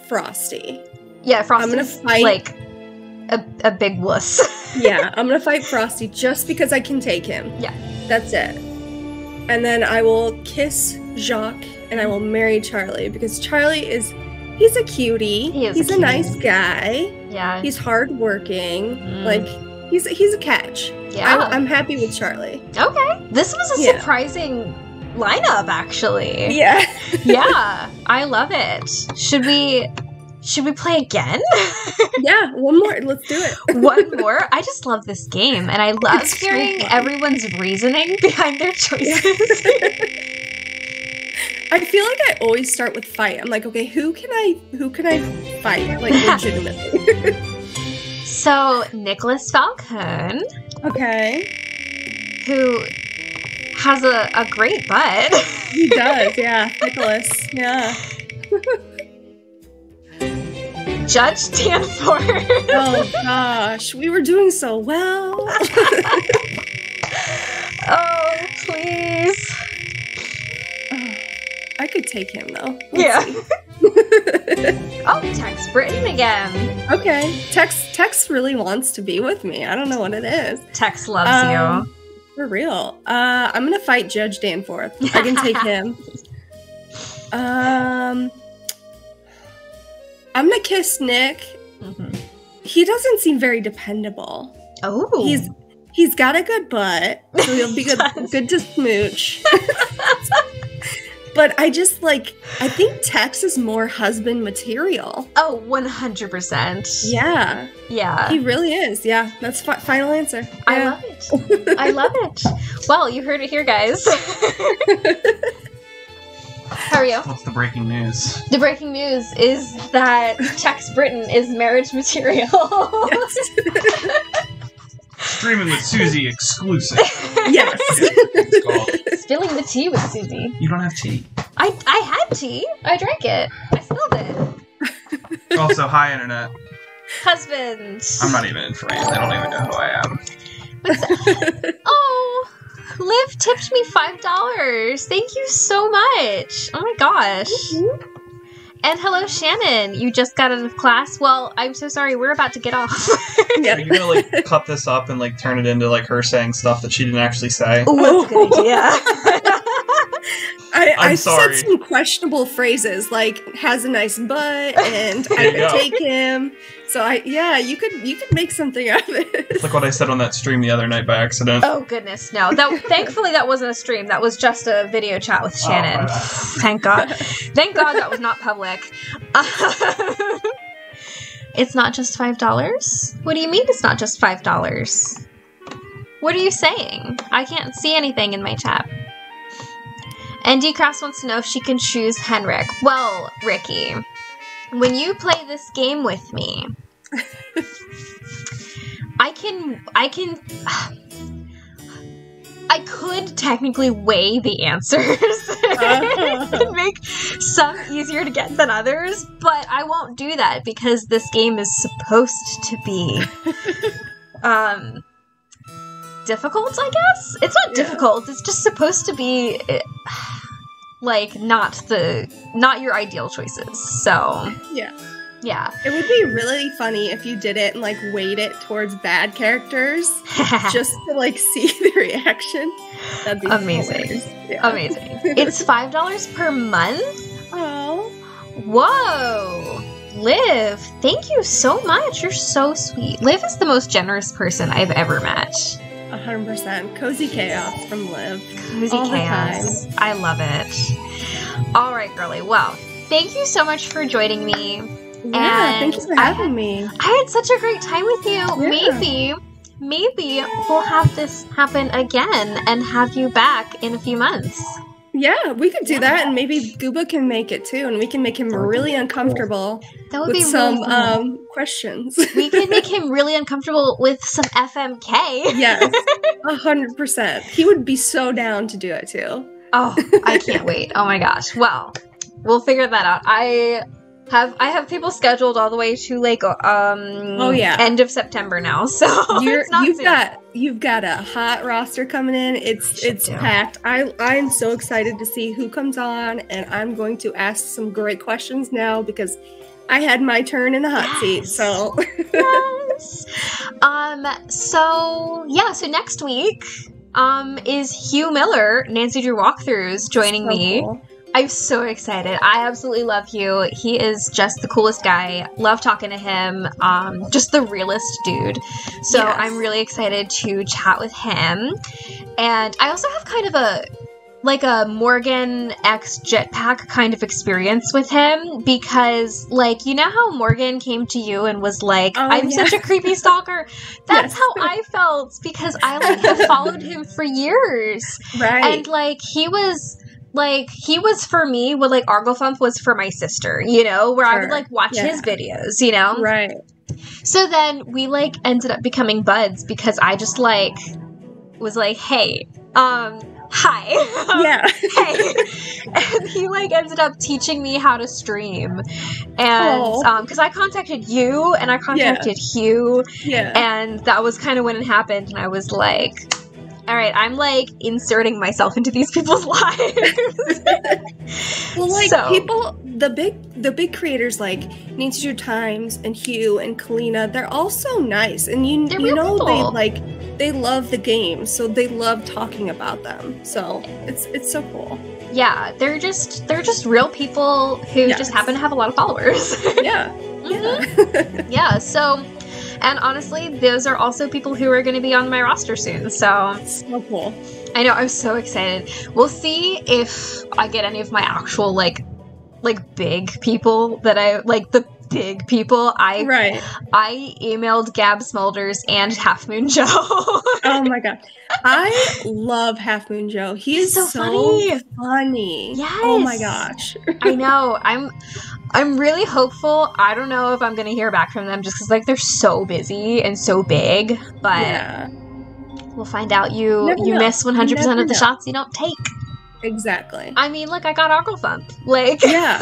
Frosty. Yeah, Frosty's I'm gonna fight like a big wuss. Yeah, I'm gonna fight Frosty just because I can take him. Yeah. That's it. And then I will kiss Jacques and I will marry Charlie because he's a cutie. He's a nice guy. Yeah. He's hardworking. Like he's a catch. Yeah. I'm happy with Charlie. Okay. This was a surprising lineup, actually. Yeah. Yeah. I love it. Should we play again? Yeah, one more. Let's do it. One more? I just love this game, and I love hearing everyone's reasoning behind their choices. I feel like I always start with fight. I'm like, okay, who can I fight? Like, legitimately. So, Nicholas Falcone. Okay. Who has a great butt. He does, yeah. Nicholas, yeah. Judge Danforth. Oh gosh, we were doing so well. Oh, please. I could take him though. Let's Oh, Tex Britton again. Okay, Tex really wants to be with me. I don't know what it is. Tex loves you. For real. I'm gonna fight Judge Danforth. I can take him. I'm gonna kiss Nick. Mm-hmm. He doesn't seem very dependable. Oh, he's got a good butt, so he'll be good to smooch. But I think Tex is more husband material. Oh, 100%. Yeah. Yeah. He really is. Yeah, that's final answer. Yeah. I love it. I love it. Well, you heard it here, guys. How are you? What's the breaking news? The breaking news is that Tex Britton is marriage material. Yes. Streaming with Susie exclusive. Yes. It's called. Spilling the tea with Susie. You don't have tea. I had tea. I drank it. I spilled it. Also, hi, Internet. Husband. I'm not even in frame. They don't even know who I am. What's that? Oh, Liv tipped me $5. Thank you so much. Oh my gosh. Mm-hmm. And hello, Shannon. You just got out of class. Well, I'm so sorry. We're about to get off. Yeah. Are you gonna like cut this up and like turn it into like her saying stuff that she didn't actually say? Oh, that's a good idea. I sorry. said some questionable phrases like "has a nice butt" and "I could take him." So you could make something out of it. It's like what I said on that stream the other night by accident. Oh goodness, no! Thankfully that wasn't a stream. That was just a video chat with Shannon. Thank God. Thank God that was not public. It's not just $5? What do you mean it's not just $5? What are you saying? I can't see anything in my chat. And D-Cross wants to know if she can choose Henrik. Well, Ricky, when you play this game with me, I could technically weigh the answers and make some easier to get than others, but I won't do that because this game is supposed to be difficult, I guess? It's not difficult, it's just supposed to be like not your ideal choices. So yeah. It would be really funny if you did it and like weighed it towards bad characters just to like see the reaction. That'd be amazing. Yeah. Amazing. It's $5 per month? Oh. Whoa. Liv, thank you so much. You're so sweet. Liv is the most generous person I've ever met. 100%. Cozy chaos from Liv. Cozy chaos. I love it. All right, girly. Well, thank you so much for joining me. Yeah, thank you for having me. I had such a great time with you. Yeah. Maybe maybe we'll have this happen again and have you back in a few months. Yeah, we could do that, and maybe Gooba can make it too, and we can make him really uncomfortable with some questions. We can make him really uncomfortable with some FMK. Yes, 100%. He would be so down to do it too. Oh, I can't wait. Oh my gosh. Well, we'll figure that out. I have people scheduled all the way to like end of September now. So you've got a hot roster coming in. It's packed. I'm so excited to see who comes on, and I'm going to ask some great questions now because I had my turn in the hot seat. So yes. So next week is Hugh Miller, Nancy Drew Walkthroughs, joining me. Cool. I'm so excited. I absolutely love Hugh. He is just the coolest guy. Love talking to him. Just the realest dude. So yes. I'm really excited to chat with him. And I also have kind of a Morgan x Jetpack kind of experience with him because, like, you know how Morgan came to you and was like, I'm such a creepy stalker? That's how I felt because I, like, have followed him for years. Right. And, like, he was for me what, like, Arglethump was for my sister, you know, where I would, like, watch his videos, you know? Right. So then we, like, ended up becoming buds because I just, like, was like, hey, hi. Yeah. Hey. And he, like, ended up teaching me how to stream. And, because I contacted you and I contacted Hugh. Yeah. And that was kind of when it happened. And I was like, all right, I'm, like, inserting myself into these people's lives. Well, like, people, the big creators like Nancy Drew Times and Hugh and Kalina, they're all so nice. And you know they love the game, so they love talking about them. So it's so cool. Yeah, they're just real people who just happen to have a lot of followers. Yeah. Mm-hmm. Yeah, so... And honestly, those are also people who are going to be on my roster soon. So cool. I know. I'm so excited. We'll see if I get any of my actual like big people that I like. The big people. I emailed Gab Smulders and Half Moon Joe. Oh my god, I love Half Moon Joe. He's so funny. Yes. Oh my gosh. I know. I'm really hopeful. I don't know if I'm going to hear back from them just because, like, they're so busy and so big. But we'll find out. You miss 100% of the shots you don't take. Exactly. I mean, look, I got Arglethump. Like, yeah.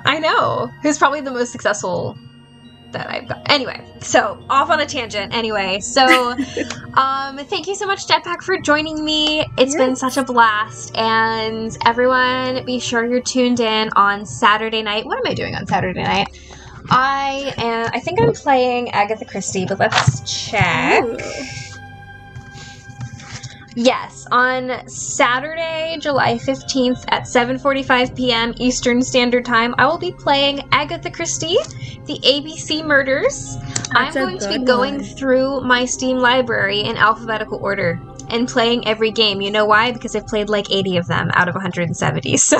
I know. Who's probably the most successful that I've got. Anyway, so off on a tangent. Anyway, so thank you so much, Jetpack, for joining me. It's been such a blast. And everyone, be sure you're tuned in on Saturday night. What am I doing on Saturday night? I think I'm playing Agatha Christie, but let's check. Ooh. Yes, on Saturday, July 15th at 7:45 p.m. Eastern Standard Time, I will be playing Agatha Christie, the ABC Murders. I'm going to be going through my Steam library in alphabetical order and playing every game. You know why? Because I've played like 80 of them out of 170, so...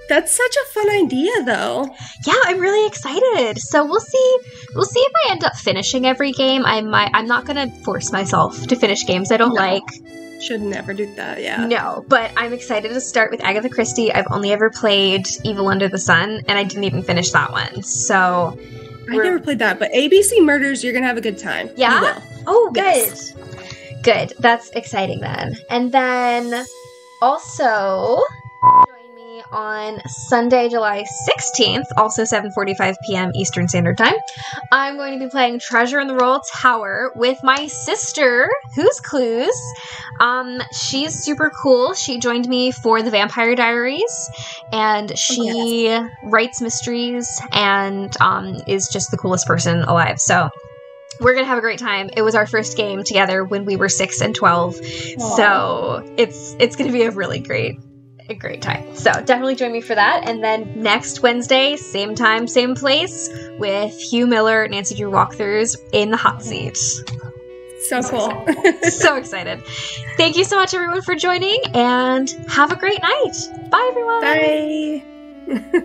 That's such a fun idea, though. Yeah, I'm really excited. So we'll see if I end up finishing every game. I'm not going to force myself to finish games I don't like. Should never do that, yeah. No, but I'm excited to start with Agatha Christie. I've only ever played Evil Under the Sun, and I didn't even finish that one. So I never played that, but ABC Murders, you're going to have a good time. Yeah? You will. Oh, good. Yes. Good. That's exciting then. And then also... on Sunday, July 16th, also 7:45 p.m. Eastern Standard Time, I'm going to be playing Treasure in the Royal Tower with my sister, Who's Clues. She's super cool. She joined me for the Vampire Diaries, and she writes mysteries and is just the coolest person alive. So we're going to have a great time. It was our first game together when we were 6 and 12. Aww. So it's going to be a really great time. So definitely join me for that. And then next Wednesday, same time, same place, with Hugh Miller, Nancy Drew Walkthroughs in the hot seat. So cool. So excited. Thank you so much, everyone, for joining, and have a great night. Bye, everyone. Bye.